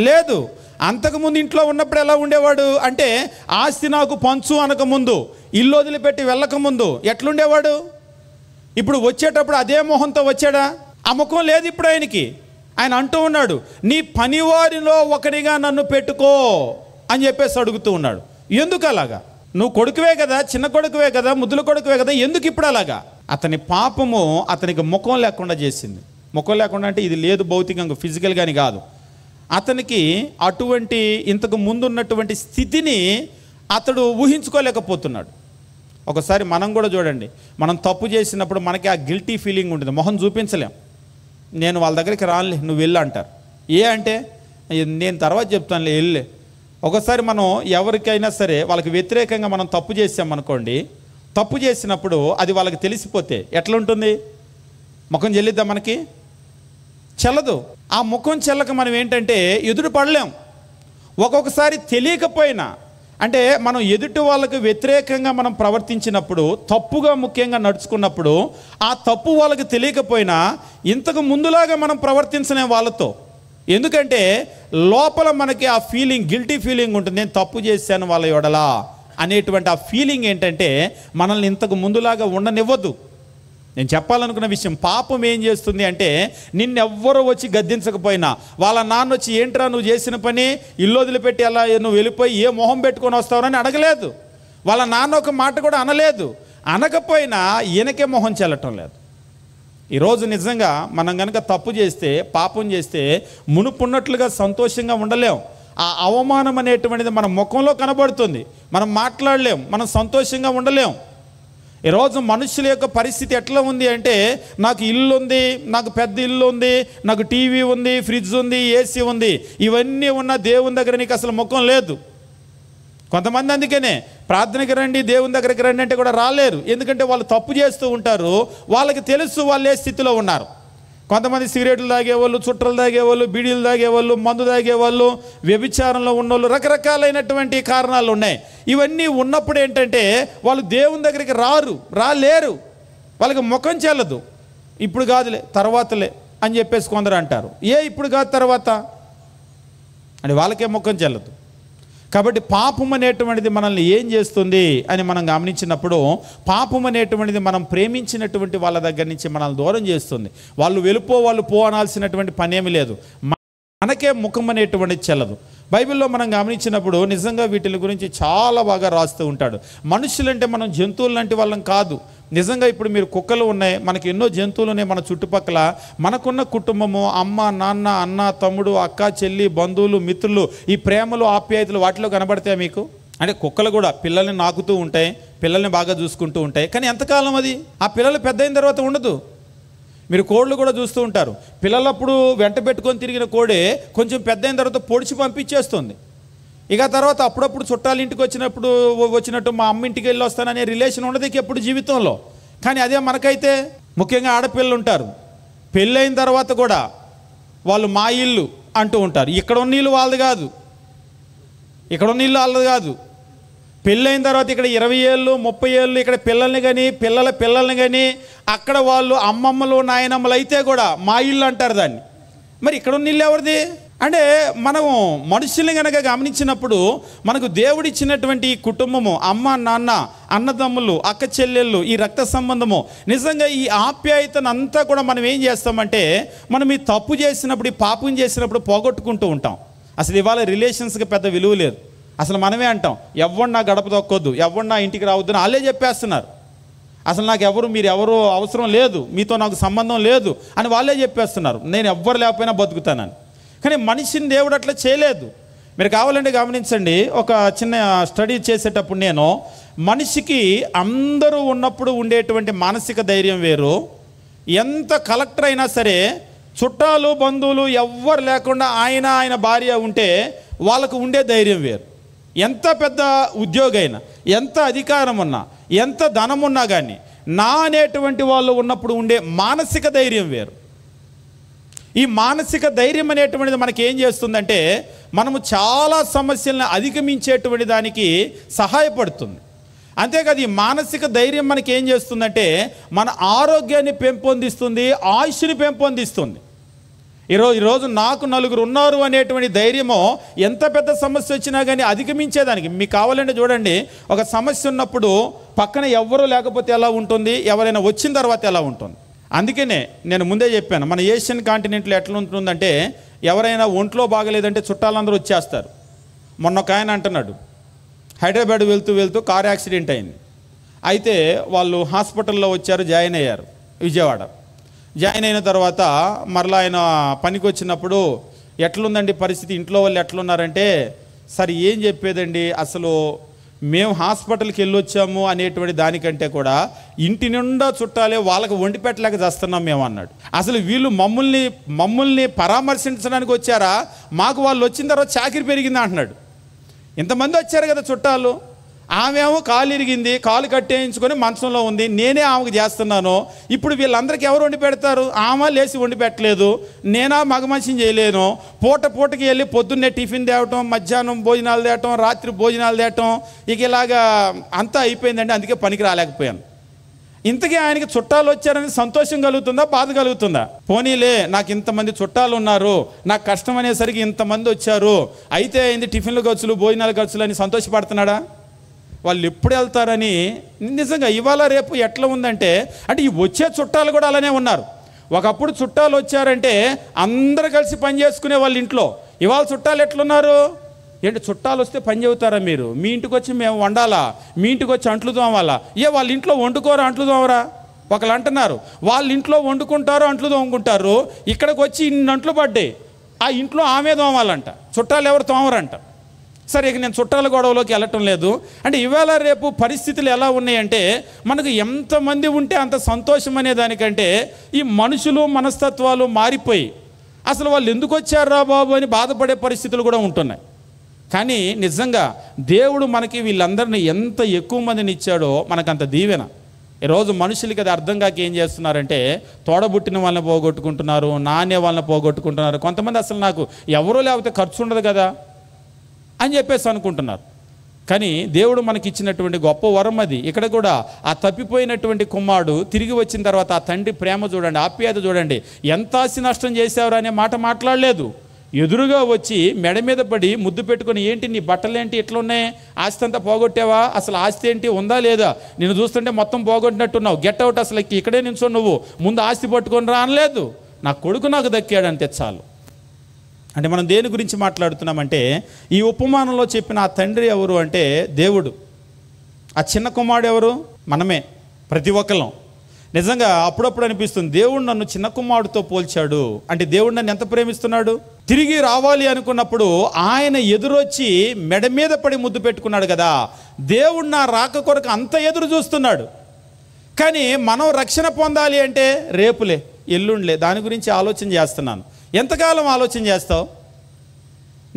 లేదు. అంతకుముందు ఇంట్లో ఉన్నప్పుడు ఎలా ఉండేవాడు అంటే, ఆస్తి నాకు పంచు అనకముందు, ఇల్లు వదిలిపెట్టి వెళ్ళకముందు ఎట్లుండేవాడు? ఇప్పుడు వచ్చేటప్పుడు అదే మొహంతో వచ్చాడా? ఆ ముఖం లేదు ఇప్పుడు ఆయనకి. ఆయన అంటూ ఉన్నాడు, నీ పనివారిలో ఒకరిగా నన్ను పెట్టుకో అని చెప్పేసి అడుగుతూ ఉన్నాడు. ఎందుకు అలాగా? నువ్వు కొడుకువే కదా, చిన్న కొడుకువే కదా, ముద్దుల కొడుకువే కదా, ఎందుకు ఇప్పుడు అలాగా? అతని పాపము అతనికి ముఖం లేకుండా చేసింది. ముఖం లేకుండా అంటే ఇది లేదు భౌతికంగా, ఫిజికల్గాని కాదు. అతనికి అటువంటి ఇంతకు ముందు ఉన్నటువంటి స్థితిని అతడు ఊహించుకోలేకపోతున్నాడు. ఒకసారి మనం కూడా చూడండి, మనం తప్పు చేసినప్పుడు మనకి ఆ గిల్టీ ఫీలింగ్ ఉంటుంది, మొహం చూపించలేం. నేను వాళ్ళ దగ్గరికి రానులే, నువ్వు వెళ్ళు అంటారు. అంటే నేను తర్వాత చెప్తానులే, వెళ్ళే. ఒకసారి మనం ఎవరికైనా సరే వాళ్ళకి వ్యతిరేకంగా మనం తప్పు చేసామనుకోండి, తప్పు చేసినప్పుడు అది వాళ్ళకి తెలిసిపోతే ఎట్లుంటుంది? ముఖం చెల్లిద్దా? మనకి చెల్లదు. ఆ ముఖం చెల్లక మనం ఏంటంటే ఎదురు పడలేం. ఒక్కొక్కసారి తెలియకపోయినా, అంటే మనం ఎదుటి వాళ్ళకు వ్యతిరేకంగా మనం ప్రవర్తించినప్పుడు, తప్పుగా ముఖ్యంగా నడుచుకున్నప్పుడు, ఆ తప్పు వాళ్ళకి తెలియకపోయినా ఇంతకు ముందులాగా మనం ప్రవర్తించలేం వాళ్ళతో. ఎందుకంటే లోపల మనకి ఆ ఫీలింగ్, గిల్టీ ఫీలింగ్ ఉంటుంది, నేను తప్పు చేశాను వాళ్ళ యొడలా అనేటువంటి ఆ ఫీలింగ్ ఏంటంటే మనల్ని ఇంతకు ముందులాగా ఉండనివ్వద్దు. నేను చెప్పాలనుకున్న విషయం, పాపం ఏం చేస్తుంది అంటే, నిన్నెవ్వరూ వచ్చి గద్దించకపోయినా, వాళ్ళ నాన్న వచ్చి ఏంట్రా నువ్వు చేసిన పని, ఇల్లు వదిలిపెట్టి అలా నువ్వు వెళ్ళిపోయి ఏ మొహం పెట్టుకొని వస్తావని అడగలేదు. వాళ్ళ నాన్న ఒక మాట కూడా అనలేదు. అనకపోయినా ఈయనకే మొహం చెల్లటం లేదు. ఈరోజు నిజంగా మనం కనుక తప్పు చేస్తే, పాపం చేస్తే మునుపున్నట్లుగా సంతోషంగా ఉండలేం. ఆ అవమానం అనేటువంటిది మన ముఖంలో కనబడుతుంది. మనం మాట్లాడలేం, మనం సంతోషంగా ఉండలేం. ఈరోజు మనుషుల యొక్క పరిస్థితి ఎట్లా ఉంది అంటే, నాకు ఇల్లు ఉంది, నాకు పెద్ద ఇల్లు ఉంది, నాకు టీవీ ఉంది, ఫ్రిడ్జ్ ఉంది, ఏసీ ఉంది, ఇవన్నీ ఉన్న దేవుని దగ్గర నీకు అసలు ముఖం లేదు. కొంతమంది అందుకనే ప్రార్థనకి రండి, దేవుని దగ్గరికి రండి అంటే కూడా రాలేరు. ఎందుకంటే వాళ్ళు తప్పు చేస్తూ ఉంటారు, వాళ్ళకి తెలుసు వాళ్ళు ఏ స్థితిలో ఉన్నారు. కొంతమంది సిగరెట్లు తాగేవాళ్ళు, చుట్టలు తాగేవాళ్ళు, బీడీలు తాగేవాళ్ళు, మందు తాగేవాళ్ళు, వ్యభిచారంలో ఉన్నవాళ్ళు, రకరకాలైనటువంటి కారణాలు ఉన్నాయి. ఇవన్నీ ఉన్నప్పుడు ఏంటంటే వాళ్ళు దేవుని దగ్గరికి రాలేరు, వాళ్ళకి ముఖం చెల్లదు. ఇప్పుడు కాదులే, తర్వాతలే అని చెప్పేసి కొందరు అంటారు. ఇప్పుడు కాదు తర్వాత అని వాళ్ళకే ముఖం చెల్లదు. కాబట్టి పాపం అనేటువంటిది మనల్ని ఏం చేస్తుంది అని మనం గమనించినప్పుడు, పాపం అనేటువంటిది మనం ప్రేమించినటువంటి వాళ్ళ దగ్గర నుంచి మనల్ని దూరం చేస్తుంది. వాళ్ళు పో అనాల్సినటువంటి పనేమి లేదు, మనకే ముఖం అనేటువంటిది చెల్లదు. బైబిల్లో మనం గమనించినప్పుడు నిజంగా వీటి గురించి చాలా బాగా రాస్తూ ఉంటాడు. మనుషులంటే మనం జంతువులు లాంటి వాళ్ళం కాదు. నిజంగా ఇప్పుడు మీరు కుక్కలు ఉన్నాయి, మనకి ఎన్నో జంతువులు ఉన్నాయి మన చుట్టుపక్కల. మనకున్న కుటుంబము, అమ్మ నాన్న, అన్న తమ్ముడు, అక్క చెల్లి, బంధువులు, మిత్రులు, ఈ ప్రేమలు ఆప్యాయతలు వాటిలో కనబడతాయి మీకు. అంటే కుక్కలు కూడా పిల్లల్ని నాకుతూ ఉంటాయి, పిల్లల్ని బాగా చూసుకుంటూ ఉంటాయి. కానీ ఎంతకాలం అది? ఆ పిల్లలు పెద్ద అయిన తర్వాత ఉండదు. మీరు కోళ్ళు కూడా చూస్తూ ఉంటారు. పిల్లలప్పుడు వెంట పెట్టుకొని తిరిగిన కోడే కొంచెం పెద్ద అయిన తర్వాత పొడిచి పంపించేస్తుంది. ఇక తర్వాత అప్పుడప్పుడు చుట్టాల ఇంటికి వచ్చినట్టు మా అమ్మ ఇంటికి వెళ్ళి వస్తాననే రిలేషన్ ఉండదు ఇక ఎప్పుడు జీవితంలో. కానీ అదే మనకైతే, ముఖ్యంగా ఆడపిల్లలు ఉంటారు, పెళ్ళైన తర్వాత కూడా వాళ్ళు మా ఇల్లు అంటూ ఉంటారు. ఇక్కడ ఉన్న ఇల్లు వాళ్ళది కాదు, ఇక్కడ ఉన్న ఇల్లు వాళ్ళది కాదు. పెళ్ళైన తర్వాత ఇక్కడ 20 ఏళ్ళు 30 ఏళ్ళు ఇక్కడ పిల్లల్ని కానీ అక్కడ వాళ్ళు అమ్మమ్మలు నాయనమ్మలు అయితే కూడా మా ఇల్లు అంటారు దాన్ని. మరి ఇక్కడ ఉన్న ఇల్లు ఎవరిది? అంటే మనము మనుషుల్ని కనుక గమనించినప్పుడు మనకు దేవుడిచ్చినటువంటి ఈ కుటుంబము, అమ్మ నాన్న, అన్నదమ్ములు, అక్క చెల్లెళ్ళు, ఈ రక్త సంబంధము, నిజంగా ఈ ఆప్యాయతను అంతా కూడా మనం ఏం చేస్తామంటే, మనం ఈ తప్పు చేసినప్పుడు, ఈ పాపం చేసినప్పుడు పోగొట్టుకుంటూ ఉంటాం. అసలు ఇవాళ రిలేషన్స్కి పెద్ద విలువ లేదు. అసలు మనమే అంటాం, ఎవరు నా గడప తొక్కొద్దు, ఎవరు నా ఇంటికి రావద్దు అని వాళ్ళే చెప్పేస్తున్నారు. అసలు నాకు మీరు ఎవరు అవసరం లేదు, మీతో నాకు సంబంధం లేదు అని వాళ్ళే చెప్పేస్తున్నారు. నేను ఎవ్వరు లేకపోయినా బతుకుతానని. కానీ మనిషిని దేవుడు అట్లా చేయలేదు. మీరు కావాలంటే గమనించండి, ఒక చిన్న స్టడీ చేసేటప్పుడు నేను మనిషికి అందరూ ఉన్నప్పుడు ఉండేటువంటి మానసిక ధైర్యం వేరు, ఎంత కలెక్టర్ అయినా సరే చుట్టాలు బంధువులు ఎవ్వరు లేకుండా ఆయన భార్య ఉంటే వాళ్ళకు ఉండే ధైర్యం వేరు. ఎంత పెద్ద ఉద్యోగి అయినా, ఎంత అధికారం ఉన్నా, ఎంత ధనం ఉన్నా కానీ నా అనేటువంటి వాళ్ళు ఉన్నప్పుడు ఉండే మానసిక ధైర్యం వేరు. ఈ మానసిక ధైర్యం అనేటువంటిది మనకి ఏం చేస్తుందంటే, మనము చాలా సమస్యలను అధిగమించేటువంటి దానికి సహాయపడుతుంది. అంతేకాదు ఈ మానసిక ధైర్యం మనకి ఏం చేస్తుందంటే, మన ఆరోగ్యాన్ని పెంపొందిస్తుంది, ఆయుష్ని పెంపొందిస్తుంది. ఈరోజు నాకు నలుగురు ఉన్నారు అనేటువంటి ధైర్యము ఎంత పెద్ద సమస్య వచ్చినా కానీ అధిగమించేదానికి. మీకు కావాలంటే చూడండి, ఒక సమస్య ఉన్నప్పుడు పక్కన ఎవరూ లేకపోతే ఎలా ఉంటుంది, ఎవరైనా వచ్చిన తర్వాత ఎలా ఉంటుంది. అందుకనే నేను ముందే చెప్పాను, మన ఏషియన్ కాంటినెంట్లో ఎట్లా ఉంటుందంటే, ఎవరైనా ఒంట్లో బాగలేదంటే చుట్టాలందరూ వచ్చేస్తారు. మొన్న ఒక ఆయన అంటున్నాడు, హైదరాబాద్ వెళ్తూ కార్ యాక్సిడెంట్ అయింది. అయితే వాళ్ళు హాస్పిటల్లో వచ్చారు, జాయిన్ అయ్యారు విజయవాడ. జాయిన్ అయిన తర్వాత మరలా ఆయన పనికి వచ్చినప్పుడు ఎట్లుందండి పరిస్థితి, ఇంట్లో వాళ్ళు ఎట్లున్నారంటే, సరే ఏం చెప్పేదండి, అసలు మేము హాస్పిటల్కి వెళ్ళొచ్చాము అనేటువంటి దానికంటే కూడా ఇంటి నిండా చుట్టాలే, వాళ్ళకి వండి పెట్టలేక చేస్తున్నాం మేము అన్నాడు. అసలు వీళ్ళు మమ్మల్ని పరామర్శించడానికి వచ్చారా, మాకు వాళ్ళు వచ్చిన తర్వాత చాకిరి పెరిగింది అంటున్నాడు. ఇంతమంది వచ్చారు కదా చుట్టాలు, ఆమెమో కాలు ఇరిగింది, కాలు కట్టేయించుకొని మంచంలో ఉంది, నేనే ఆమెకు చేస్తున్నాను. ఇప్పుడు వీళ్ళందరికీ ఎవరు వండి పెడతారు? ఆమె లేచి వండి పెట్టలేదు, నేనా మగ మనిషిని చేయలేను. పూటకి వెళ్ళి పొద్దున్నే టిఫిన్ తేవటం, మధ్యాహ్నం భోజనాలు తేవటం, రాత్రి భోజనాలు తేవటం, ఇక ఇలాగా అంతా అయిపోయిందండి. అందుకే పనికి రాలేకపోయాను. ఇంతకీ ఆయనకి చుట్టాలు వచ్చారని సంతోషం కలుగుతుందా, బాధ కలుగుతుందా? పోనీలే, నాకు ఇంతమంది చుట్టాలు ఉన్నారు, నాకు కష్టం అనేసరికి ఇంతమంది వచ్చారు, అయితే అయింది టిఫిన్లు ఖర్చులు భోజనాల ఖర్చులు అని సంతోషపడుతున్నాడా? వాళ్ళు ఎప్పుడు వెళ్తారని. నిజంగా ఇవాళ రేపు ఎట్లా ఉందంటే, అంటే ఈ వచ్చే చుట్టాలు కూడా అలానే ఉన్నారు. ఒకప్పుడు చుట్టాలు వచ్చారంటే అందరూ కలిసి పని చేసుకునే వాళ్ళ ఇంట్లో. ఇవాళ చుట్టాలు ఎట్లున్నారు? ఏంటి చుట్టాలు వస్తే పని చెబుతారా మీరు? మీ ఇంటికి వచ్చి మేము వండాలా, మీ ఇంటికి వచ్చి అంట్లు తోమాలా? వాళ్ళ ఇంట్లో వండుకోరా అంట్లు తోమరా? ఒకళ్ళు అంటున్నారు వాళ్ళ ఇంట్లో వండుకుంటారు, అంట్లు తోముకుంటారు, ఇక్కడికి వచ్చి ఇన్ని అంట్లు పడ్డాయి, ఆ ఇంట్లో ఆమె తోమాలంట, చుట్టాలు ఎవరు తోమరంట. సరే, ఇక నేను చుట్టాల గొడవలోకి వెళ్ళటం లేదు. అంటే ఇవాళ రేపు పరిస్థితులు ఎలా ఉన్నాయంటే, మనకు ఎంతమంది ఉంటే అంత సంతోషం అనే దానికంటే ఈ మనుషులు మనస్తత్వాలు మారిపోయి అసలు వాళ్ళు ఎందుకు వచ్చారా బాబు అని బాధపడే పరిస్థితులు కూడా ఉంటున్నాయి. కానీ నిజంగా దేవుడు మనకి వీళ్ళందరినీ ఎంత ఎక్కువ మందిని ఇచ్చాడో మనకంత దీవెన. ఈరోజు మనుషులకి అది అర్థం కాక ఏం చేస్తున్నారంటే, తోడబుట్టిన వాళ్ళని పోగొట్టుకుంటున్నారు, నానే వాళ్ళని పోగొట్టుకుంటున్నారు. కొంతమంది అసలు నాకు ఎవరో లేకపోతే ఖర్చు ఉండదు కదా అని చెప్పేసి అనుకుంటున్నారు. కానీ దేవుడు మనకి ఇచ్చినటువంటి గొప్ప వరం అది. ఇక్కడ కూడా ఆ తప్పిపోయినటువంటి కుమారుడు తిరిగి వచ్చిన తర్వాత ఆ తండ్రి ప్రేమ చూడండి, ఆప్యాయత చూడండి. ఎంత ఆస్తి నష్టం చేసేవారు అనే మాట మాట్లాడలేదు. ఎదురుగా వచ్చి మెడ మీద పడి ముద్దు పెట్టుకొని, ఏంటి నీ బట్టలేంటి ఇట్లా ఉన్నాయి, ఆస్తి అంతా పోగొట్టావా, అసలు ఆస్తి ఏంటి ఉందా లేదా, నేను చూస్తుంటే మొత్తం పోగొట్టినట్టున్నావు, గెట్ అవుట్, అసలు ఇక్కడే నిల్చో, నువ్వు ముందు ఆస్తి పట్టుకొని రా అనలేదు. నా కొడుకు నాకు దక్కాడు అంతే చాలు. అంటే మనం దేని గురించి మాట్లాడుతున్నామంటే, ఈ ఉపమానంలో చెప్పిన ఆ తండ్రి ఎవరు అంటే దేవుడు. ఆ చిన్న కుమారుడు ఎవరు? మనమే, ప్రతి ఒక్కళ్ళం. నిజంగా అప్పుడప్పుడు అనిపిస్తుంది, దేవుడు నన్ను చిన్న కుమారుడితో పోల్చాడు అంటే దేవుడు నన్ను ఎంత ప్రేమిస్తున్నాడు. తిరిగి రావాలి అనుకున్నప్పుడు ఆయన ఎదురొచ్చి మెడ మీద పడి ముద్దు పెట్టుకున్నాడు కదా, దేవుడు నా రాక కొరకు అంత ఎదురు చూస్తున్నాడు. కానీ మనం రక్షణ పొందాలి అంటే రేపులే, ఎల్లుండిలే, దాని గురించి ఆలోచన చేస్తున్నాను. ఎంతకాలం ఆలోచన చేస్తావు?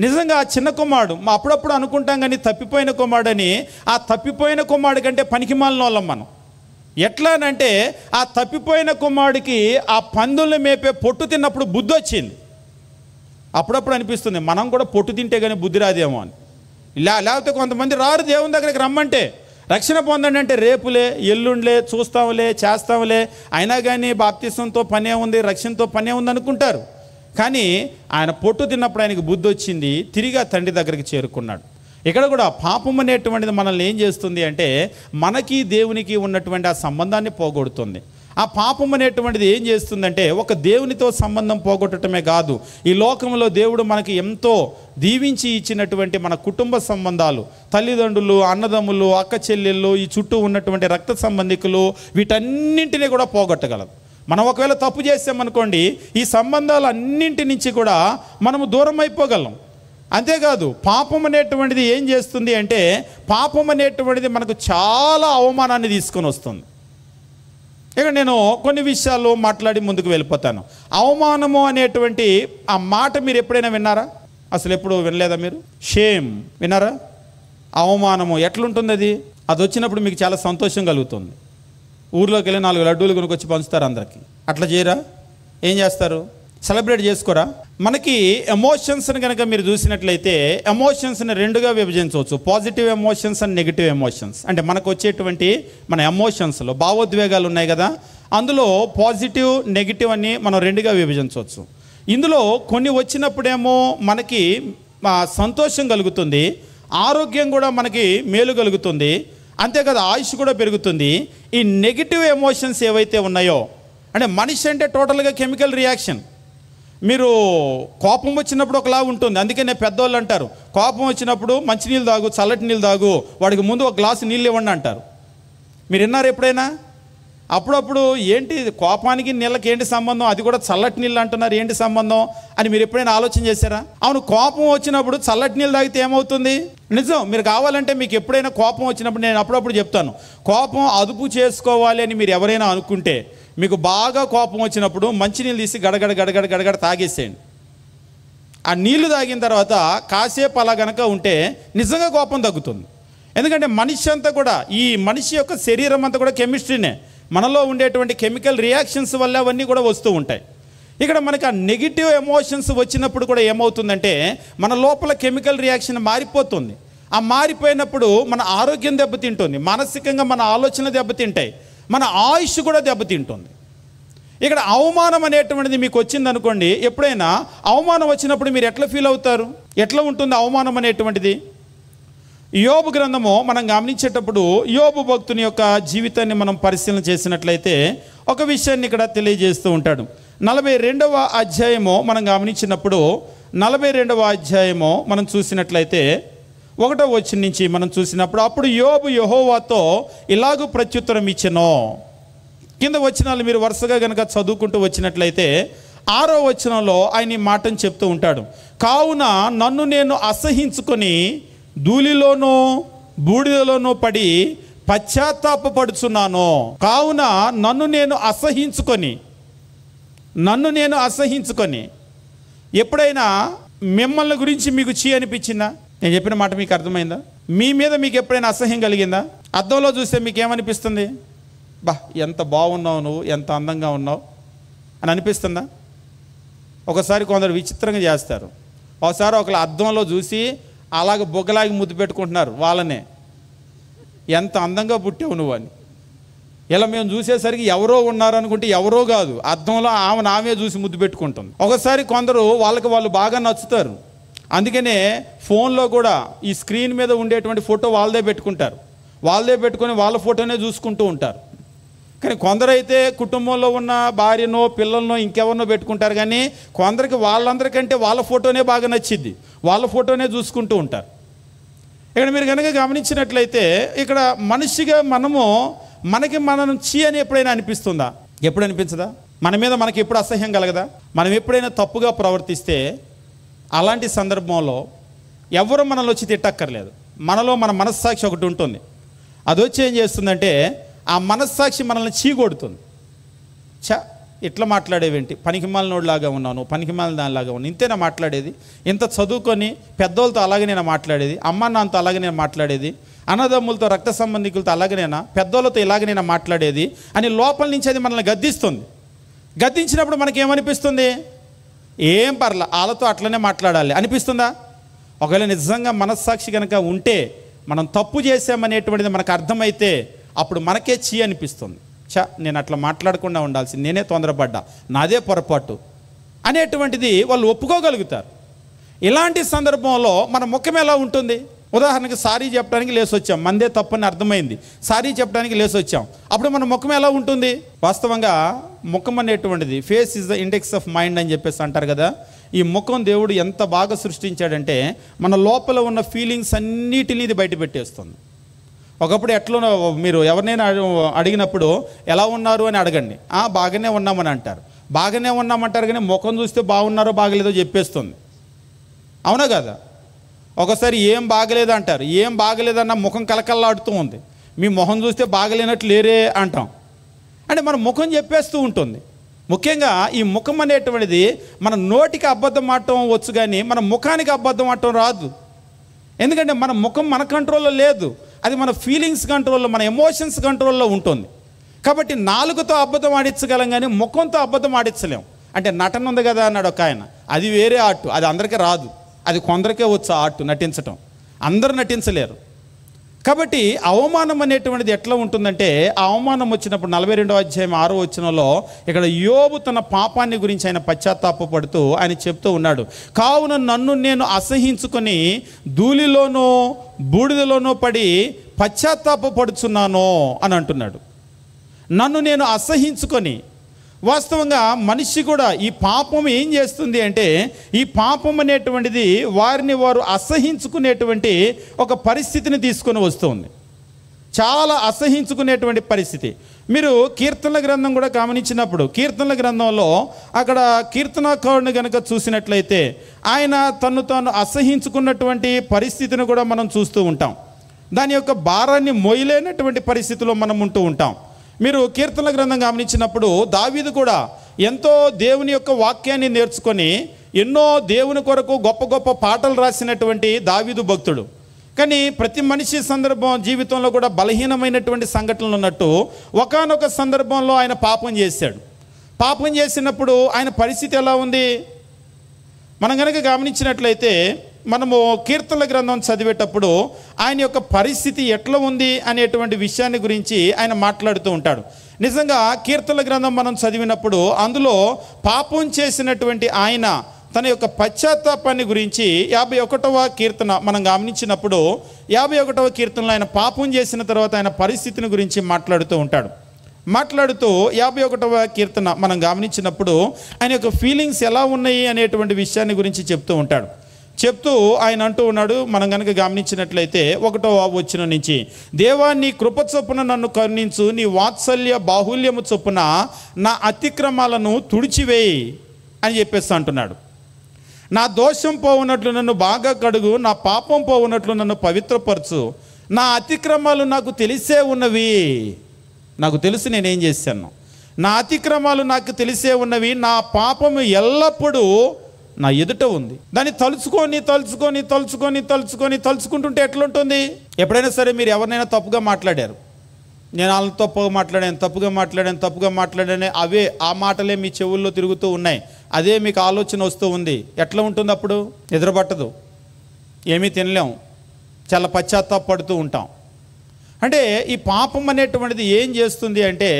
నిజంగా ఆ చిన్న కుమారుడు అప్పుడప్పుడు అనుకుంటాం కానీ తప్పిపోయిన కుమారుడని, ఆ తప్పిపోయిన కుమారుడు కంటే పనికిమాలిన వాళ్ళం మనం. ఎట్లానంటే ఆ తప్పిపోయిన కుమారుడికి ఆ పందుల్ని మేపే పొట్టు తిన్నప్పుడు బుద్ధి వచ్చింది. అప్పుడప్పుడు అనిపిస్తుంది మనం కూడా పొట్టు తింటే కానీ బుద్ధి రాదేమో అని. లేకపోతే కొంతమంది రారు దేవుని దగ్గరికి రమ్మంటే, రక్షణ పొందండి అంటే రేపులే, ఎల్లుండిలే, చూస్తాంలే, చేస్తాంలే, అయినా కానీ బాప్తిసంతో పనే ఉంది, రక్షణతో పనే ఉంది అనుకుంటారు. కానీ ఆయన పొట్టు తిన్నప్పుడు ఆయనకు బుద్ధి వచ్చింది, తిరిగి ఆ తండ్రి దగ్గరికి చేరుకున్నాడు. ఇక్కడ కూడా పాపం అనేటువంటిది మనల్ని ఏం చేస్తుంది అంటే, మనకి దేవునికి ఉన్నటువంటి ఆ సంబంధాన్ని పోగొడుతుంది. ఆ పాపం అనేటువంటిది ఏం చేస్తుందంటే, ఒక దేవునితో సంబంధం పోగొట్టడమే కాదు, ఈ లోకంలో దేవుడు మనకి ఎంతో దీవించి ఇచ్చినటువంటి మన కుటుంబ సంబంధాలు, తల్లిదండ్రులు, అన్నదమ్ములు, అక్క చెల్లెళ్ళు, ఈ చుట్టూ ఉన్నటువంటి రక్త సంబంధికులు, వీటన్నింటినీ కూడా పోగొట్టగలదు. మనం ఒకవేళ తప్పు చేసామనుకోండి, ఈ సంబంధాలు అన్నింటి నుంచి కూడా మనము దూరం అయిపోగలం. అంతేకాదు పాపం అనేటువంటిది ఏం చేస్తుంది అంటే, పాపం అనేటువంటిది మనకు చాలా అవమానాన్ని తీసుకొని వస్తుంది. ఇక నేను కొన్ని విషయాల్లో మాట్లాడి ముందుకు వెళ్ళిపోతాను. అవమానము అనేటువంటి ఆ మాట మీరు ఎప్పుడైనా విన్నారా? అసలు ఎప్పుడు వినలేదా మీరు? షేమ్ విన్నారా? అవమానము ఎట్లుంటుంది అది? అది వచ్చినప్పుడు మీకు చాలా సంతోషం కలుగుతుంది. ఊర్లోకి వెళ్ళి 4 లడ్డూలు కొనుక్కొచ్చి పంచుతారు అందరికీ. అట్లా చేయరా? ఏం చేస్తారు? సెలబ్రేట్ చేసుకోరా? మనకి ఎమోషన్స్ని కనుక మీరు చూసినట్లయితే, ఎమోషన్స్ని 2గా విభజించవచ్చు, positive emotions and negative emotions. అంటే మనకు వచ్చేటువంటి మన ఎమోషన్స్లో భావోద్వేగాలు ఉన్నాయి కదా, అందులో పాజిటివ్, నెగిటివ్ అని మనం 2గా విభజించవచ్చు. ఇందులో కొన్ని వచ్చినప్పుడేమో మనకి సంతోషం కలుగుతుంది, ఆరోగ్యం కూడా మనకి మేలు కలుగుతుంది, అంతేకాదు ఆయుష్ కూడా పెరుగుతుంది. ఈ నెగిటివ్ ఎమోషన్స్ ఏవైతే ఉన్నాయో, అంటే మనిషి అంటే టోటల్గా కెమికల్ రియాక్షన్. మీరు కోపం వచ్చినప్పుడు ఒకలా ఉంటుంది, అందుకనే పెద్దవాళ్ళు అంటారు, కోపం వచ్చినప్పుడు మంచినీళ్ళు తాగు, చల్లటి నీళ్ళు తాగు, వాడికి ముందు ఒక గ్లాసు నీళ్ళు ఇవ్వండి అంటారు. మీరు విన్నారు ఎప్పుడైనా? అప్పుడప్పుడు ఏంటి కోపానికి నీళ్ళకి ఏంటి సంబంధం, అది కూడా చల్లటి నీళ్ళు అంటున్నారు, ఏంటి సంబంధం అని మీరు ఎప్పుడైనా ఆలోచన చేశారా? అవును, కోపం వచ్చినప్పుడు చల్లటి నీళ్ళు తాగితే ఏమవుతుంది? నిజం. మీరు కావాలంటే మీకు ఎప్పుడైనా కోపం వచ్చినప్పుడు నేను అప్పుడప్పుడు చెప్తాను, కోపం అదుపు చేసుకోవాలి అని మీరు ఎవరైనా అనుకుంటే, మీకు బాగా కోపం వచ్చినప్పుడు మంచినీళ్ళు తీసి గడగడ గడగడ గడగడ తాగేసేయండి. ఆ నీళ్లు తాగిన తర్వాత కాసేపు అలా గనక ఉంటే నిజంగా కోపం తగ్గుతుంది. ఎందుకంటే మనిషి అంతా కూడా, ఈ మనిషి యొక్క శరీరం అంతా కూడా కెమిస్ట్రీనే, మనలో ఉండేటువంటి కెమికల్ రియాక్షన్స్ వల్ల అవన్నీ కూడా వస్తూ ఉంటాయి. ఇక్కడ మనకి ఆ నెగిటివ్ ఎమోషన్స్ వచ్చినప్పుడు కూడా ఏమవుతుందంటే, మన లోపల కెమికల్ రియాక్షన్ మారిపోతుంది. ఆ మారిపోయినప్పుడు మన ఆరోగ్యం దెబ్బతింటుంది, మానసికంగా మన ఆలోచన దెబ్బతింటాయి, మన ఆయుష్ కూడా దెబ్బతింటుంది. ఇక్కడ అవమానం అనేటువంటిది మీకు వచ్చిందనుకోండి, ఎప్పుడైనా అవమానం వచ్చినప్పుడు మీరు ఎట్లా ఫీల్ అవుతారు? ఎట్లా ఉంటుంది అవమానం అనేటువంటిది? యోబు గ్రంథము మనం గమనించేటప్పుడు, యోబు భక్తుని యొక్క జీవితాన్ని మనం పరిశీలన చేసినట్లయితే ఒక విషయాన్ని ఇక్కడ తెలియజేస్తూ ఉంటాడు. 42వ అధ్యాయము మనం గమనించినప్పుడు, 42వ అధ్యాయము మనం చూసినట్లయితే 1వ వచనం నుంచి మనం చూసినప్పుడు, అప్పుడు యోబు యెహోవాతో ఇలాగూ ప్రత్యుత్తరం ఇచ్చెను. కింద వచనాలు మీరు వరుసగా కనుక చదువుకుంటూ వచ్చినట్లయితే 6వ వచనంలో ఆయన ఈ మాటను చెప్తూ ఉంటాడు. కావున నన్ను నేను అసహించుకొని ధూళిలోనూ బూడిదలోనూ పడి పశ్చాత్తాపపడుచున్నాను. కావున నన్ను నేను అసహించుకొని ఎప్పుడైనా మిమ్మల్ని గురించి మీకు చీ అనిపించిందా? నేను చెప్పిన మాట మీకు అర్థమైందా? మీ మీద మీకు ఎప్పుడైనా అసహ్యం కలిగిందా? అద్దంలో చూస్తే మీకు ఏమనిపిస్తుంది? బా ఎంత బాగున్నావు, నువ్వు ఎంత అందంగా ఉన్నావు అని అనిపిస్తుందా? ఒకసారి కొందరు విచిత్రంగా చేస్తారు. ఒకసారి ఒకళ్ళ అద్దంలో చూసి అలాగ బొగ్గలాగి ముద్దు పెట్టుకుంటున్నారు వాళ్ళనే, ఎంత అందంగా పుట్టావు నువ్వు అని. ఇలా మేము చూసేసరికి ఎవరో ఉన్నారు అనుకుంటే ఎవరో కాదు, అద్దంలో ఆమె చూసి ముద్దు పెట్టుకుంటుంది. ఒకసారి కొందరు వాళ్ళకి వాళ్ళు బాగా నచ్చుతారు, అందుకనే ఫోన్లో కూడా ఈ స్క్రీన్ మీద ఉండేటువంటి ఫోటో వాళ్ళదే పెట్టుకుంటారు, వాళ్ళదే పెట్టుకొని వాళ్ళ ఫోటోనే చూసుకుంటూ ఉంటారు. కానీ కొందరైతే కుటుంబంలో ఉన్న భార్యనో పిల్లలనో ఇంకెవరినో పెట్టుకుంటారు, కానీ కొందరికి వాళ్ళందరికంటే వాళ్ళ ఫోటోనే బాగా నచ్చిద్ది, వాళ్ళ ఫోటోనే చూసుకుంటూ ఉంటారు. ఇక్కడ మీరు కనుక గమనించినట్లయితే ఇక్కడ మనిషిగా మనకి మనం చీ అని ఎప్పుడైనా అనిపిస్తుందా? ఎప్పుడు అనిపించదా? మన మీద మనకి ఎప్పుడు అసహ్యం కలగదా? మనం ఎప్పుడైనా తప్పుగా ప్రవర్తిస్తే అలాంటి సందర్భంలో ఎవరు మనల్ని వచ్చి తిట్టక్కర్లేదు, మనలో మన మనస్సాక్షి ఒకటి ఉంటుంది. అది వచ్చి ఏం చేస్తుందంటే ఆ మనస్సాక్షి మనల్ని చీకొడుతుంది. ఇట్లా మాట్లాడేవేంటి, పనికిమాలినోడిలాగా ఉన్నాను, పనికిమాలిన దానిలాగా ఉన్నాను, ఇంతేనా మాట్లాడేది? ఇంత చదువుకొని పెద్దోళ్ళతో అలాగే నేను మాట్లాడేది, అమ్మ నాన్నతో అలాగే నేను మాట్లాడేది, అన్నదమ్ములతో రక్త సంబంధికులతో అలాగనేనా, పెద్దోళ్ళతో ఇలాగే నేను మాట్లాడేది అని లోపల నుంచి అది మనల్ని గద్దిస్తుంది. గద్దించినప్పుడు మనకేమనిపిస్తుంది? ఏం పర్లా, వాళ్ళతో అట్లనే మాట్లాడాలి అనిపిస్తుందా? ఒకవేళ నిజంగా మనస్సాక్షి కనుక ఉంటే, మనం తప్పు చేసామనేటువంటిది మనకు అర్థమైతే అప్పుడు మనకే చీ అనిపిస్తుంది. నేను అట్లా మాట్లాడకుండా ఉండాల్సింది, నేనే తొందరపడ్డా, నాదే పొరపాటు అనేటువంటిది వాళ్ళు ఒప్పుకోగలుగుతారు. ఇలాంటి సందర్భంలో మన ముఖం ఎలా ఉంటుంది? ఉదాహరణకి సారీ చెప్పడానికి లేసొచ్చాం, మందే తప్పని అర్థమైంది, సారీ చెప్పడానికి లేసొచ్చాం, అప్పుడు మన ముఖం ఎలా ఉంటుంది? వాస్తవంగా ముఖం అనేటువంటిది face is the index of mind అని చెప్పేసి అంటారు కదా. ఈ ముఖం దేవుడు ఎంత బాగా సృష్టించాడంటే మన లోపల ఉన్న ఫీలింగ్స్ అన్నిటినీ ఇది బయట పెట్టేస్తుంది. ఒకప్పుడు ఎట్లా మీరు ఎవరినైనా అడిగినప్పుడు ఎలా ఉన్నారు అని అడగండి, బాగానే ఉన్నామని అంటారు. బాగానే ఉన్నామంటారు కానీ ముఖం చూస్తే బాగున్నారో బాగలేదో చెప్పేస్తుంది, అవునా కదా? ఒకసారి ఏం బాగలేదు అంటారు, ఏం బాగలేదన్న ముఖం కలకల్లాడుతూ ఉంది, మీ ముఖం చూస్తే బాగలేనట్లు లేరే అంటాం. అంటే మన ముఖం చెప్పేస్తూ ఉంటుంది. ముఖ్యంగా ఈ ముఖం అనేటువంటిది మన నోటికి అబద్ధం ఆడటం వచ్చు కానీ మన ముఖానికి అబద్ధం ఆడటం రాదు. ఎందుకంటే మన ముఖం మన కంట్రోల్లో లేదు, అది మన ఫీలింగ్స్ కంట్రోల్లో, మన ఎమోషన్స్ కంట్రోల్లో ఉంటుంది. కాబట్టి నాలుగుతో అబద్ధం ఆడించగలం కానీ ముఖంతో అబద్ధం ఆడించలేం. అంటే నటన ఉంది కదా అన్నాడు ఒక ఆయన, అది వేరే ఆర్ట్, అది అందరికీ రాదు, అది కొందరికే వచ్చు ఆర్ట్ నటించటం, అందరూ నటించలేరు. కాబట్టి అవమానం అనేటువంటిది ఎట్లా ఉంటుందంటే, ఆ అవమానం వచ్చినప్పుడు 42వ అధ్యాయం 6వ వచనంలో ఇక్కడ యోబు తన పాపాన్ని గురించి ఆయన పశ్చాత్తాపపడుతూ ఆయన చెప్తూ ఉన్నాడు, కావున నన్ను నేను అసహించుకొని ధూళిలోనూ బూడిదలోనూ పడి పశ్చాత్తాపపడుచున్నాను అని అంటున్నాడు. నన్ను నేను అసహించుకొని, వాస్తవంగా మనిషి కూడా ఈ పాపం ఏం చేస్తుంది అంటే, ఈ పాపం అనేటువంటిది వారిని వారు అసహించుకునేటువంటి ఒక పరిస్థితిని తీసుకొని వస్తుంది, చాలా అసహించుకునేటువంటి పరిస్థితి. మీరు కీర్తనల గ్రంథం కూడా గమనించినప్పుడు కీర్తనల గ్రంథంలో అక్కడ కీర్తనకారుని కనుక చూసినట్లయితే ఆయన తను తాను అసహించుకున్నటువంటి పరిస్థితిని కూడా మనం చూస్తూ ఉంటాం. దాని యొక్క భారాన్ని మోయలేనటువంటి పరిస్థితిలో మనం ఉంటూ ఉంటాం. మీరు కీర్తనల గ్రంథం గమనించినప్పుడు దావీదు కూడా ఎంతో దేవుని యొక్క వాక్యాన్ని నేర్చుకొని ఎన్నో దేవుని కొరకు గొప్ప గొప్ప పాటలు రాసినటువంటి దావీదు భక్తుడు. కానీ ప్రతి మనిషి సందర్భం జీవితంలో కూడా బలహీనమైనటువంటి సంఘటనలు ఉన్నట్టు ఒకానొక సందర్భంలో ఆయన పాపం చేశాడు. పాపం చేసినప్పుడు ఆయన పరిస్థితి ఎలా ఉంది? మనం కనుక గమనించినట్లయితే మనము కీర్తనల గ్రంథం చదివేటప్పుడు ఆయన యొక్క పరిస్థితి ఎట్లా ఉంది అనేటువంటి విషయాన్ని గురించి ఆయన మాట్లాడుతూ ఉంటాడు. నిజంగా కీర్తనల గ్రంథం మనం చదివినప్పుడు అందులో పాపం చేసినటువంటి ఆయన తన యొక్క పశ్చాత్తాపాన్ని గురించి 51వ కీర్తన మనం గమనించినప్పుడు 51వ కీర్తనలో ఆయన పాపం చేసిన తర్వాత ఆయన పరిస్థితిని గురించి మాట్లాడుతూ ఉంటాడు. మాట్లాడుతూ 51వ కీర్తన మనం గమనించినప్పుడు ఆయన యొక్క ఫీలింగ్స్ ఎలా ఉన్నాయి అనేటువంటి విషయాన్ని గురించి చెప్తూ ఉంటాడు. చెప్తూ ఆయన అంటూ ఉన్నాడు, మనం కనుక గమనించినట్లయితే 1వ వచనం నుంచి, దేవా నీ కృప చొప్పున నన్ను కరుణించు, నీ వాత్సల్య బాహుల్యము చొప్పున నా అతిక్రమాలను తుడిచివేయి అని చెప్పేసి అంటున్నాడు. నా దోషం పోవునట్లు నన్ను బాగా కడుగు, నా పాపం పోవునట్లు నన్ను పవిత్రపరచు, నా అతిక్రమాలు నాకు తెలిసే ఉన్నవి, నాకు తెలుసు నేనేం చేశాను, నా అతిక్రమాలు నాకు తెలిసే ఉన్నవి, నా పాపము ఎల్లప్పుడూ నా ఎదుట ఉంది. దాన్ని తలుచుకుంటుంటే ఎట్లుంటుంది? ఎప్పుడైనా సరే మీరు ఎవరినైనా తప్పుగా మాట్లాడారు, నేను వాళ్ళని తప్పుగా మాట్లాడాను అవే ఆ మాటలే మీ చెవుల్లో తిరుగుతూ ఉన్నాయి, అదే మీకు ఆలోచన వస్తూ ఉంది. ఎట్లా ఉంటుంది అప్పుడు? నిద్రపట్టదు, ఏమీ తినలేం, చాలా పశ్చాత్తాపడుతూ ఉంటాం. అంటే ఈ పాపం అనేటువంటిది ఏం చేస్తుంది అంటే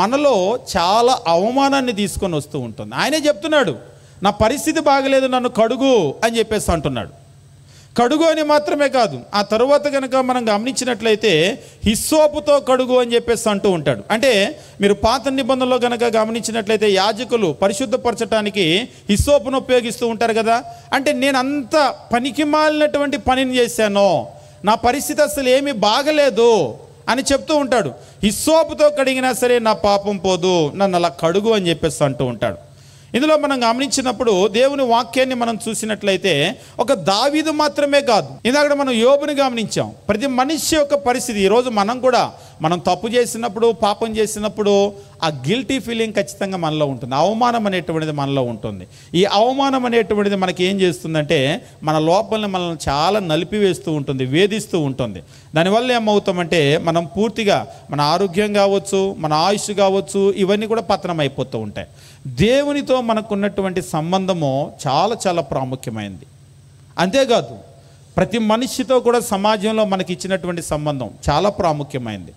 మనలో చాలా అవమానాన్ని తీసుకొని వస్తూ ఉంటుంది. ఆయనే చెప్తున్నాడు, నా పరిస్థితి బాగలేదు, నన్ను కడుగు అని చెప్పేసి అంటున్నాడు. కడుగు అని మాత్రమే కాదు, ఆ తరువాత కనుక మనం గమనించినట్లయితే హిస్సోపుతో కడుగు అని చెప్పేసి అంటూ ఉంటాడు. అంటే మీరు పాత నిబంధనలో కనుక గమనించినట్లయితే యాజకులు పరిశుద్ధపరచడానికి హిస్సోపును ఉపయోగిస్తూ ఉంటారు కదా. అంటే నేను అంత పనికిమాలినటువంటి పనిని చేశాను, నా పరిస్థితి అసలు ఏమీ బాగలేదు అని చెప్తూ ఉంటాడు. హిస్సోపుతో కడిగినా సరే నా పాపం పోదు, నన్ను అలా కడుగు అని చెప్పేసి అంటూ ఉంటాడు. ఇందులో మనం గమనించినప్పుడు దేవుని వాక్యాన్ని మనం చూసినట్లయితే ఒక దావీదు మాత్రమే కాదు, ఇందాక మనం యోబుని గమనించాం. ప్రతి మనిషి యొక్క పరిస్థితి, ఈరోజు మనం తప్పు చేసినప్పుడు, పాపం చేసినప్పుడు ఆ గిల్టీ ఫీలింగ్ ఖచ్చితంగా మనలో ఉంటుంది. అవమానం అనేటువంటిది మనలో ఉంటుంది. ఈ అవమానం అనేటువంటిది మనకి ఏం చేస్తుందంటే మన లోపలని మనల్ని చాలా నలిపివేస్తూ ఉంటుంది, వేధిస్తూ ఉంటుంది. దానివల్ల ఏమవుతామంటే మనం పూర్తిగా మన ఆరోగ్యం కావచ్చు, మన ఆయుష్ కావచ్చు, ఇవన్నీ కూడా పతనం అయిపోతూ ఉంటాయి. దేవునితో మనకున్నటువంటి సంబంధము చాలా చాలా ప్రాముఖ్యమైనది. అంతేకాదు ప్రతి మనిషితో కూడా సమాజంలో మనకి ఇచ్చినటువంటి సంబంధం చాలా ప్రాముఖ్యమైనది.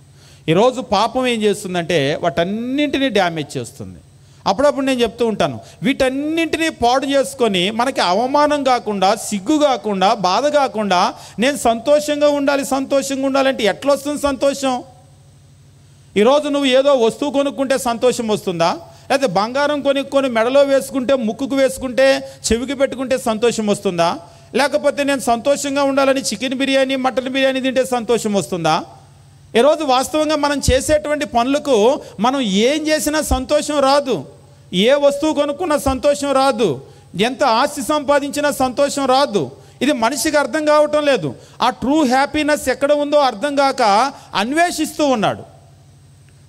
ఈరోజు పాపం ఏం చేస్తుందంటే వాటన్నింటినీ డ్యామేజ్ చేస్తుంది. అప్పుడప్పుడు నేను చెప్తూ ఉంటాను, వీటన్నింటినీ పాడు చేసుకొని మనకి అవమానం కాకుండా, సిగ్గు కాకుండా, బాధ కాకుండా నేను సంతోషంగా ఉండాలంటే ఎట్లా వస్తుంది సంతోషం? ఈరోజు నువ్వు ఏదో వస్తువు కొనుక్కుంటే సంతోషం వస్తుందా? లేకపోతే బంగారం కొనుక్కొని మెడలో వేసుకుంటే, ముక్కుకు వేసుకుంటే, చెవికి పెట్టుకుంటే సంతోషం వస్తుందా? లేకపోతే నేను సంతోషంగా ఉండాలని చికెన్ బిర్యానీ, మటన్ బిర్యానీ తింటే సంతోషం వస్తుందా? ఈరోజు వాస్తవంగా మనం చేసేటువంటి పనులకు మనం ఏం చేసినా సంతోషం రాదు. ఏ వస్తువు కొనుక్కున్నా సంతోషం రాదు. ఎంత ఆస్తి సంపాదించినా సంతోషం రాదు. ఇది మనిషికి అర్థం కావటం లేదు. ఆ ట్రూ హ్యాపీనెస్ ఎక్కడ ఉందో అర్థం కాక అన్వేషిస్తూ ఉన్నాడు.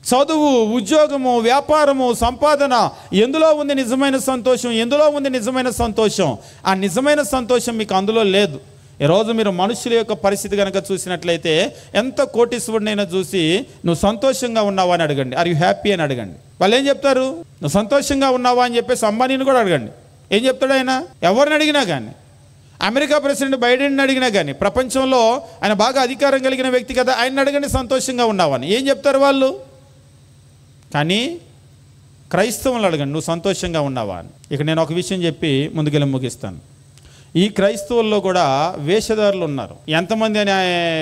చదువు, ఉద్యోగము, వ్యాపారము, సంపాదన, ఎందులో ఉంది నిజమైన సంతోషం? ఎందులో ఉంది నిజమైన సంతోషం? ఆ నిజమైన సంతోషం మీకు అందులో లేదు. ఈరోజు మీరు మనుషుల యొక్క పరిస్థితి కనుక చూసినట్లయితే ఎంత కోటీశ్వరుడైనా చూసి నువ్వు సంతోషంగా ఉన్నావా అని అడగండి, ఆర్ యు హ్యాపీ అని అడగండి. వాళ్ళు ఏం చెప్తారు? నువ్వు సంతోషంగా ఉన్నావా అని చెప్పేసి అంబానీని కూడా అడగండి, ఏం చెప్తాడు ఆయన? ఎవరిని అడిగినా కానీ, అమెరికా ప్రెసిడెంట్ బైడెన్ని అడిగినా కానీ, ప్రపంచంలో ఆయన బాగా అధికారం కలిగిన వ్యక్తి కదా, ఆయన అడగండి సంతోషంగా ఉన్నావని, ఏం చెప్తారు వాళ్ళు? కానీ క్రైస్తవులు అడగండి, నువ్వు సంతోషంగా ఉన్నావా అని. ఇక నేను ఒక విషయం చెప్పి ముందుకెళ్ళి ముగిస్తాను. ఈ క్రైస్తవుల్లో కూడా వేషధారులు ఉన్నారు. ఎంతమంది అనే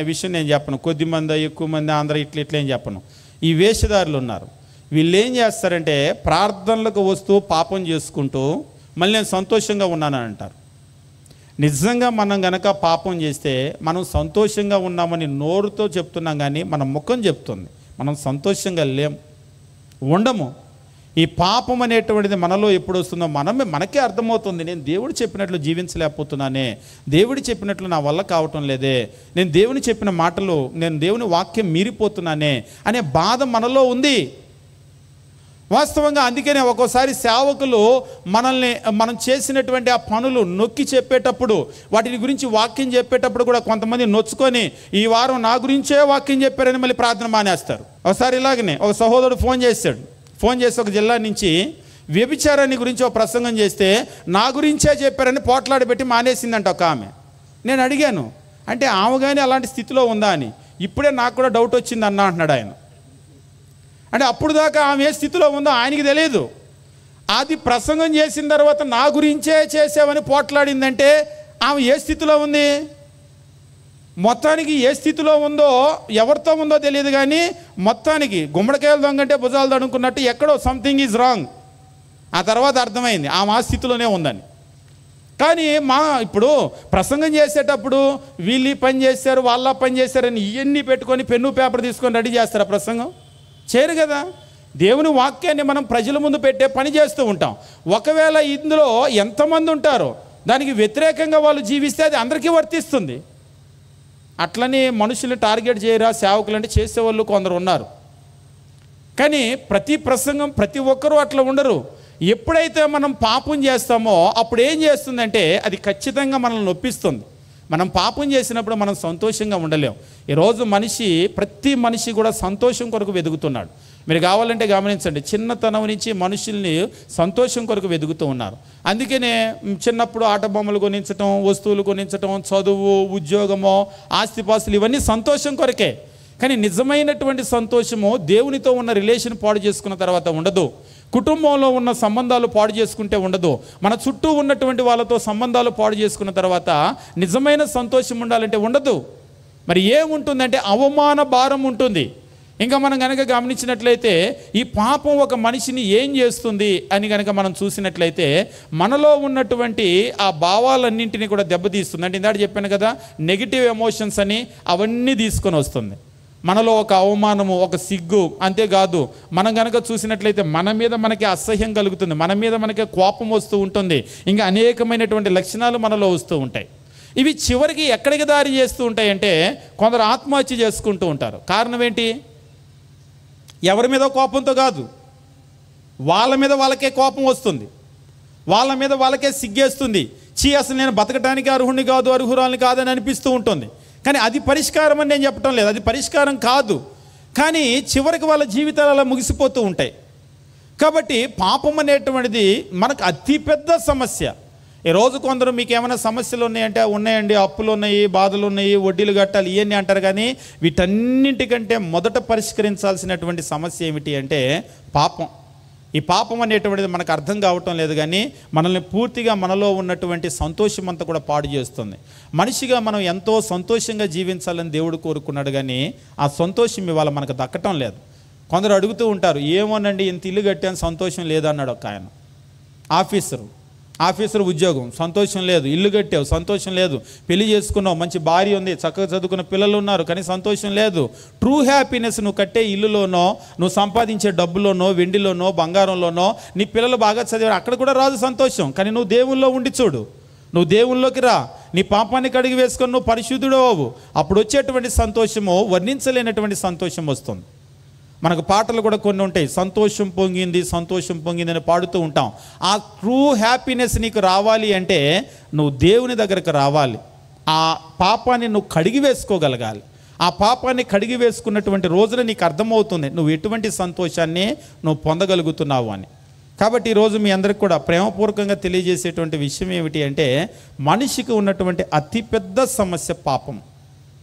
విషయం నేను చెప్పను, కొద్దిమంది, ఎక్కువ మంది, ఆంధ్ర ఇట్లా ఏం చెప్పను. ఈ వేషధారులు ఉన్నారు. వీళ్ళు ఏం చేస్తారంటే ప్రార్థనలకు వస్తూ పాపం చేసుకుంటూ మళ్ళీ నేను సంతోషంగా ఉన్నానని అంటారు. నిజంగా మనం గనక పాపం చేస్తే మనం సంతోషంగా ఉన్నామని నోరుతో చెప్తున్నాం, కానీ మన ముఖం చెప్తుంది మనం సంతోషంగా ఉండము. ఈ పాపం అనేటువంటిది మనలో ఎప్పుడు వస్తుందో మనకే అర్థమవుతుంది. నేను దేవుడు చెప్పినట్లు జీవించలేకపోతున్నానే, దేవుడు చెప్పినట్లు నా వల్ల కావటం లేదే, నేను దేవుని చెప్పిన మాటలు, నేను దేవుని వాక్యం మీరిపోతున్నానే అనే బాధ మనలో ఉంది వాస్తవంగా. అందుకనే ఒక్కోసారి సేవకులు మనం చేసినటువంటి ఆ పనులు నొక్కి చెప్పేటప్పుడు, వాటిని గురించి వాక్యం చెప్పేటప్పుడు కూడా కొంతమంది నొచ్చుకొని ఈ వారం నా గురించే వాక్యం చెప్పారని మళ్ళీ ప్రార్థన మానేస్తారు. ఒకసారి ఇలాగనే ఒక సహోదరుడు ఫోన్ చేసి ఒక జిల్లా నుంచి వ్యభిచారాన్ని గురించి ఒక ప్రసంగం చేస్తే నా గురించే చెప్పారని పోట్లాడబెట్టి మానేసిందంట ఒక ఆమె. నేను అడిగాను, అంటే ఆమె కానీ అలాంటి స్థితిలో ఉందా అని. ఇప్పుడే నాకు కూడా డౌట్ వచ్చింది అన్న అంటున్నాడు ఆయన. అంటే అప్పుడు దాకా ఆమె ఏ స్థితిలో ఉందో ఆయనకి తెలియదు. అది ప్రసంగం చేసిన తర్వాత నా గురించే చేసావని పోట్లాడిందంటే ఆమె ఏ స్థితిలో ఉంది? మొత్తానికి ఏ స్థితిలో ఉందో, ఎవరితో ఉందో తెలియదు, కానీ మొత్తానికి గుమ్మడికాయలు దొంగంటే భుజాలు దడుకున్నట్టు ఎక్కడో సంథింగ్ ఈజ్ రాంగ్. ఆ తర్వాత అర్థమైంది ఆమె ఆ స్థితిలోనే ఉందని. కానీ ఇప్పుడు ప్రసంగం చేసేటప్పుడు వీళ్ళు పని చేశారు, వాళ్ళ పని చేశారని ఇవన్నీ పెట్టుకొని పెన్ను పేపర్ తీసుకొని రెడీ చేస్తారా? ప్రసంగం చేయరు కదా. దేవుని వాక్యాన్ని మనం ప్రజల ముందు పెట్టే పని చేస్తూ ఉంటాం. ఒకవేళ ఇందులో ఎంతమంది ఉంటారో దానికి వ్యతిరేకంగా వాళ్ళు జీవిస్తే అది అందరికీ వర్తిస్తుంది. అట్లని మనుషుల్ని టార్గెట్ చేయరా సేవకులు అంటే చేసేవాళ్ళు కొందరు ఉన్నారు. కానీ ప్రతి ప్రసంగం ప్రతి ఒక్కరూ అట్లా ఉండరు. ఎప్పుడైతే మనం పాపం చేస్తామో అప్పుడు ఏం చేస్తుందంటే అది ఖచ్చితంగా మనల్ని నొప్పిస్తుంది. మనం పాపం చేసినప్పుడు మనం సంతోషంగా ఉండలేం. ఈరోజు ప్రతి మనిషి కూడా సంతోషం కొరకు వెతుకుతున్నాడు. మీరు కావాలంటే గమనించండి, చిన్నతనం నుంచి మనుషుల్ని సంతోషం కొరకు వెతుకుతూ ఉన్నారు. అందుకనే చిన్నప్పుడు ఆట బొమ్మలు కొనించటం, వస్తువులు కొనించటం, చదువు, ఉద్యోగమో, ఆస్తిపాస్తులు ఇవన్నీ సంతోషం కొరకే. కానీ నిజమైనటువంటి సంతోషము దేవునితో ఉన్న రిలేషన్ పాడు చేసుకున్న తర్వాత ఉండదు. కుటుంబంలో ఉన్న సంబంధాలు పాడు చేసుకుంటే ఉండదు. మన చుట్టూ ఉన్నటువంటి వాళ్ళతో సంబంధాలు పాడు చేసుకున్న తర్వాత నిజమైన సంతోషం ఉండాలంటే ఉండదు. మరి ఏముంటుందంటే అవమాన భారం ఉంటుంది. ఇంకా మనం కనుక గమనించినట్లయితే ఈ పాపం ఒక మనిషిని ఏం చేస్తుంది అని కనుక మనం చూసినట్లయితే మనలో ఉన్నటువంటి ఆ భావాలన్నింటినీ కూడా దెబ్బతీస్తుంది. అంటే ఇందాక చెప్పాను కదా, నెగిటివ్ ఎమోషన్స్ అని అవన్నీ తీసుకొని వస్తుంది. మనలో ఒక అవమానము, ఒక సిగ్గు, అంతేకాదు మనం కనుక చూసినట్లయితే మన మీద మనకి అసహ్యం కలుగుతుంది, మన మీద మనకి కోపం వస్తూ ఉంటుంది, ఇంకా అనేకమైనటువంటి లక్షణాలు మనలో వస్తూ ఉంటాయి. ఇవి చివరికి ఎక్కడికి దారి చేస్తూ ఉంటాయంటే కొందరు ఆత్మహత్య చేసుకుంటూ ఉంటారు. కారణం ఏంటి? ఎవరి మీద కోపంతో కాదు, వాళ్ళ మీద వాళ్ళకే కోపం వస్తుంది, వాళ్ళ మీద వాళ్ళకే సిగ్గేస్తుంది. అసలు నేను బతకడానికి అర్హుడిని కాదు, అర్హురాలని కాదని అనిపిస్తూ ఉంటుంది. కానీ అది పరిష్కారం అని నేను చెప్పడం లేదు, అది పరిష్కారం కాదు. కానీ చివరికి వాళ్ళ జీవితాలు అలా ముగిసిపోతూ ఉంటాయి. కాబట్టి పాపం అనేటువంటిది మనకు అతిపెద్ద సమస్య. ఈరోజు కొందరు మీకు ఏమైనా సమస్యలు ఉన్నాయంటే ఉన్నాయండి, అప్పులు ఉన్నాయి, బాధలు ఉన్నాయి, వడ్డీలు కట్టాలి, ఇవన్నీ అంటారు. కానీ వీటన్నింటికంటే మొదట పరిష్కరించాల్సినటువంటి సమస్య ఏమిటి అంటే పాపం. ఈ పాపం అనేటువంటిది మనకు అర్థం కావటం లేదు, కానీ మనల్ని పూర్తిగా మనలో ఉన్నటువంటి సంతోషం అంతా కూడా పాడు చేస్తుంది. మనిషిగా మనం ఎంతో సంతోషంగా జీవించాలని దేవుడు కోరుకున్నాడు, కానీ ఆ సంతోషం ఇవాళ మనకు దక్కటం లేదు. కొందరు అడుగుతూ ఉంటారు, ఏమోనండి ఇంత ఇల్లు కట్టాను సంతోషం లేదన్నాడు ఒక ఆయన. ఆఫీసర్ ఉద్యోగం సంతోషం లేదు, ఇల్లు కట్టావు సంతోషం లేదు, పెళ్లి చేసుకున్నావు, మంచి భార్య ఉంది, చక్కగా చదువుకున్న పిల్లలు ఉన్నారు, కానీ సంతోషం లేదు. ట్రూ హ్యాపీనెస్ నువ్వు కట్టే ఇల్లులోనో, నువ్వు సంపాదించే డబ్బులోనో, వెండిలోనో, బంగారంలోనో, నీ పిల్లలు బాగా చదివారు, అక్కడ కూడా రాదు సంతోషం. కానీ నువ్వు దేవుల్లో ఉండి చూడు, నువ్వు దేవుల్లోకి రా, నీ పాపాన్ని కడిగి వేసుకొని నువ్వు పరిశుద్ధుడు అవ్వు, అప్పుడు వచ్చేటువంటి సంతోషము వర్ణించలేనటువంటి సంతోషం వస్తుంది. మనకు పాటలు కూడా కొన్ని ఉంటాయి, సంతోషం పొంగింది సంతోషం పొంగింది అని పాడుతూ ఉంటాం. ఆ ట్రూ హ్యాపీనెస్ నీకు రావాలి అంటే నువ్వు దేవుని దగ్గరకు రావాలి. ఆ పాపాన్ని నువ్వు కడిగి వేసుకోగలగాలి. ఆ పాపాన్ని కడిగి వేసుకున్నటువంటి రోజున నీకు అర్థమవుతుంది నువ్వు ఎటువంటి సంతోషాన్ని నువ్వు పొందగలుగుతున్నావు అని. కాబట్టి ఈరోజు మీ అందరికి కూడా ప్రేమపూర్వకంగా తెలియజేసేటువంటి విషయం ఏమిటి అంటే మనిషికి ఉన్నటువంటి అతిపెద్ద సమస్య పాపం.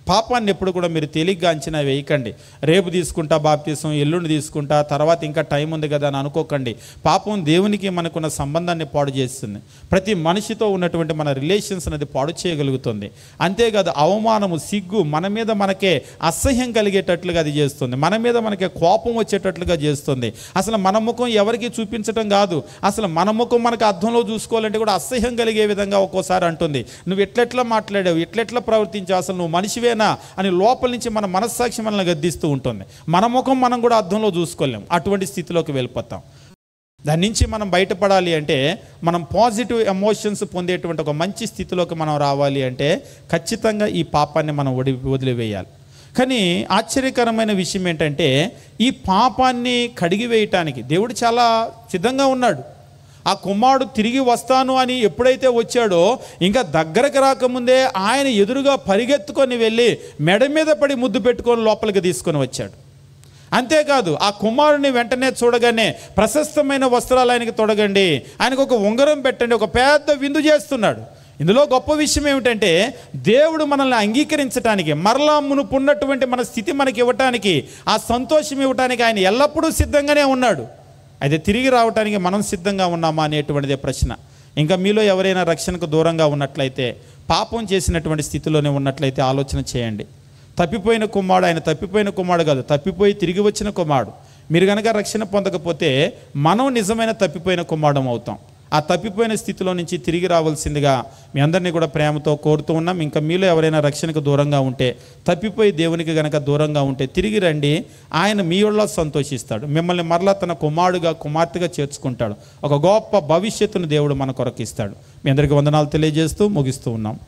పాపాన్ని ఎప్పుడు కూడా మీరు తేలిగ్గా అంచనా వేయకండి. రేపు తీసుకుంటా బాప్తీసం, ఎల్లుండి తీసుకుంటా, తర్వాత ఇంకా టైం ఉంది కదా అని అనుకోకండి. పాపం దేవునికి మనకున్న సంబంధాన్ని పాడు చేస్తుంది. ప్రతి మనిషితో ఉన్నటువంటి మన రిలేషన్స్ అనేది పాడు చేయగలుగుతుంది. అంతేకాదు అవమానము, సిగ్గు, మన మీద మనకే అసహ్యం కలిగేటట్లుగా అది చేస్తుంది, మన మీద మనకే కోపం వచ్చేటట్లుగా చేస్తుంది. అసలు మన ముఖం ఎవరికి చూపించటం కాదు, అసలు మన ముఖం మనకు అర్థంలో చూసుకోవాలంటే కూడా అసహ్యం కలిగే విధంగా ఒక్కోసారి అంటుంది, నువ్వు ఎట్లెట్లా మాట్లాడావు, ఎట్లెట్లా ప్రవర్తించావు, అసలు నువ్వు మనిషివే అని లోపల నుంచి మన మనస్సాక్షి మనల్ని గద్దిస్తూ ఉంటుంది. మన ముఖం మనం కూడా అర్థంలో చూసుకోలేం, అటువంటి స్థితిలోకి వెళ్ళిపోతాం. దాని నుంచి మనం బయటపడాలి అంటే మనం పాజిటివ్ ఎమోషన్స్ పొందేటువంటి ఒక మంచి స్థితిలోకి మనం రావాలి అంటే ఖచ్చితంగా ఈ పాపాన్ని మనం వదిలివేయాలి. కానీ ఆశ్చర్యకరమైన విషయం ఏంటంటే ఈ పాపాన్ని కడిగివేయటానికి దేవుడు చాలా సిద్ధంగా ఉన్నాడు. ఆ కుమారుడు తిరిగి వస్తాను అని ఎప్పుడైతే వచ్చాడో ఇంకా దగ్గరకు రాకముందే ఆయన ఎదురుగా పరిగెత్తుకొని వెళ్ళి మెడ మీద పడి ముద్దు పెట్టుకొని లోపలికి తీసుకొని వచ్చాడు. అంతేకాదు ఆ కుమారుని వెంటనే చూడగానే ప్రశస్తమైన వస్త్రాలు ఆయనకి తొడగండి, ఆయనకు ఒక ఉంగరం పెట్టండి, ఒక పెద్ద విందు చేస్తున్నాడు. ఇందులో గొప్ప విషయం ఏమిటంటే దేవుడు మనల్ని అంగీకరించడానికి, మరలా మునుపున్నటువంటి మన స్థితి మనకి ఇవ్వటానికి, ఆ సంతోషం ఇవ్వటానికి ఆయన ఎల్లప్పుడూ సిద్ధంగానే ఉన్నాడు. అయితే తిరిగి రావడానికి మనం సిద్ధంగా ఉన్నామా అనేటువంటిదే ప్రశ్న. ఇంకా మీలో ఎవరైనా రక్షణకు దూరంగా ఉన్నట్లయితే, పాపం చేసినటువంటి స్థితిలోనే ఉన్నట్లయితే ఆలోచన చేయండి. తప్పిపోయిన కుమారుడు ఆయన తప్పిపోయిన కుమారుడు కాదు, తప్పిపోయి తిరిగి వచ్చిన కుమారుడు. మీరు కనుక రక్షణ పొందకపోతే మనం నిజమైన తప్పిపోయిన కుమారుడం అవుతాం. ఆ తప్పిపోయిన స్థితిలో నుంచి తిరిగి రావాల్సిందిగా మీ అందరినీ కూడా ప్రేమతో కోరుతూ ఉన్నాం. ఇంకా మీలో ఎవరైనా రక్షణకు దూరంగా ఉంటే, తప్పిపోయి దేవునికి కనుక దూరంగా ఉంటే తిరిగి రండి, ఆయన మీ వల్ల సంతోషిస్తాడు, మిమ్మల్ని మరలా తన కుమారుడుగా కుమార్తెగా చేర్చుకుంటాడు, ఒక గొప్ప భవిష్యత్తును దేవుడు మన కొరకు ఇస్తాడు. మీ అందరికీ వందనాలు తెలియజేస్తూ ముగిస్తూ ఉన్నాం.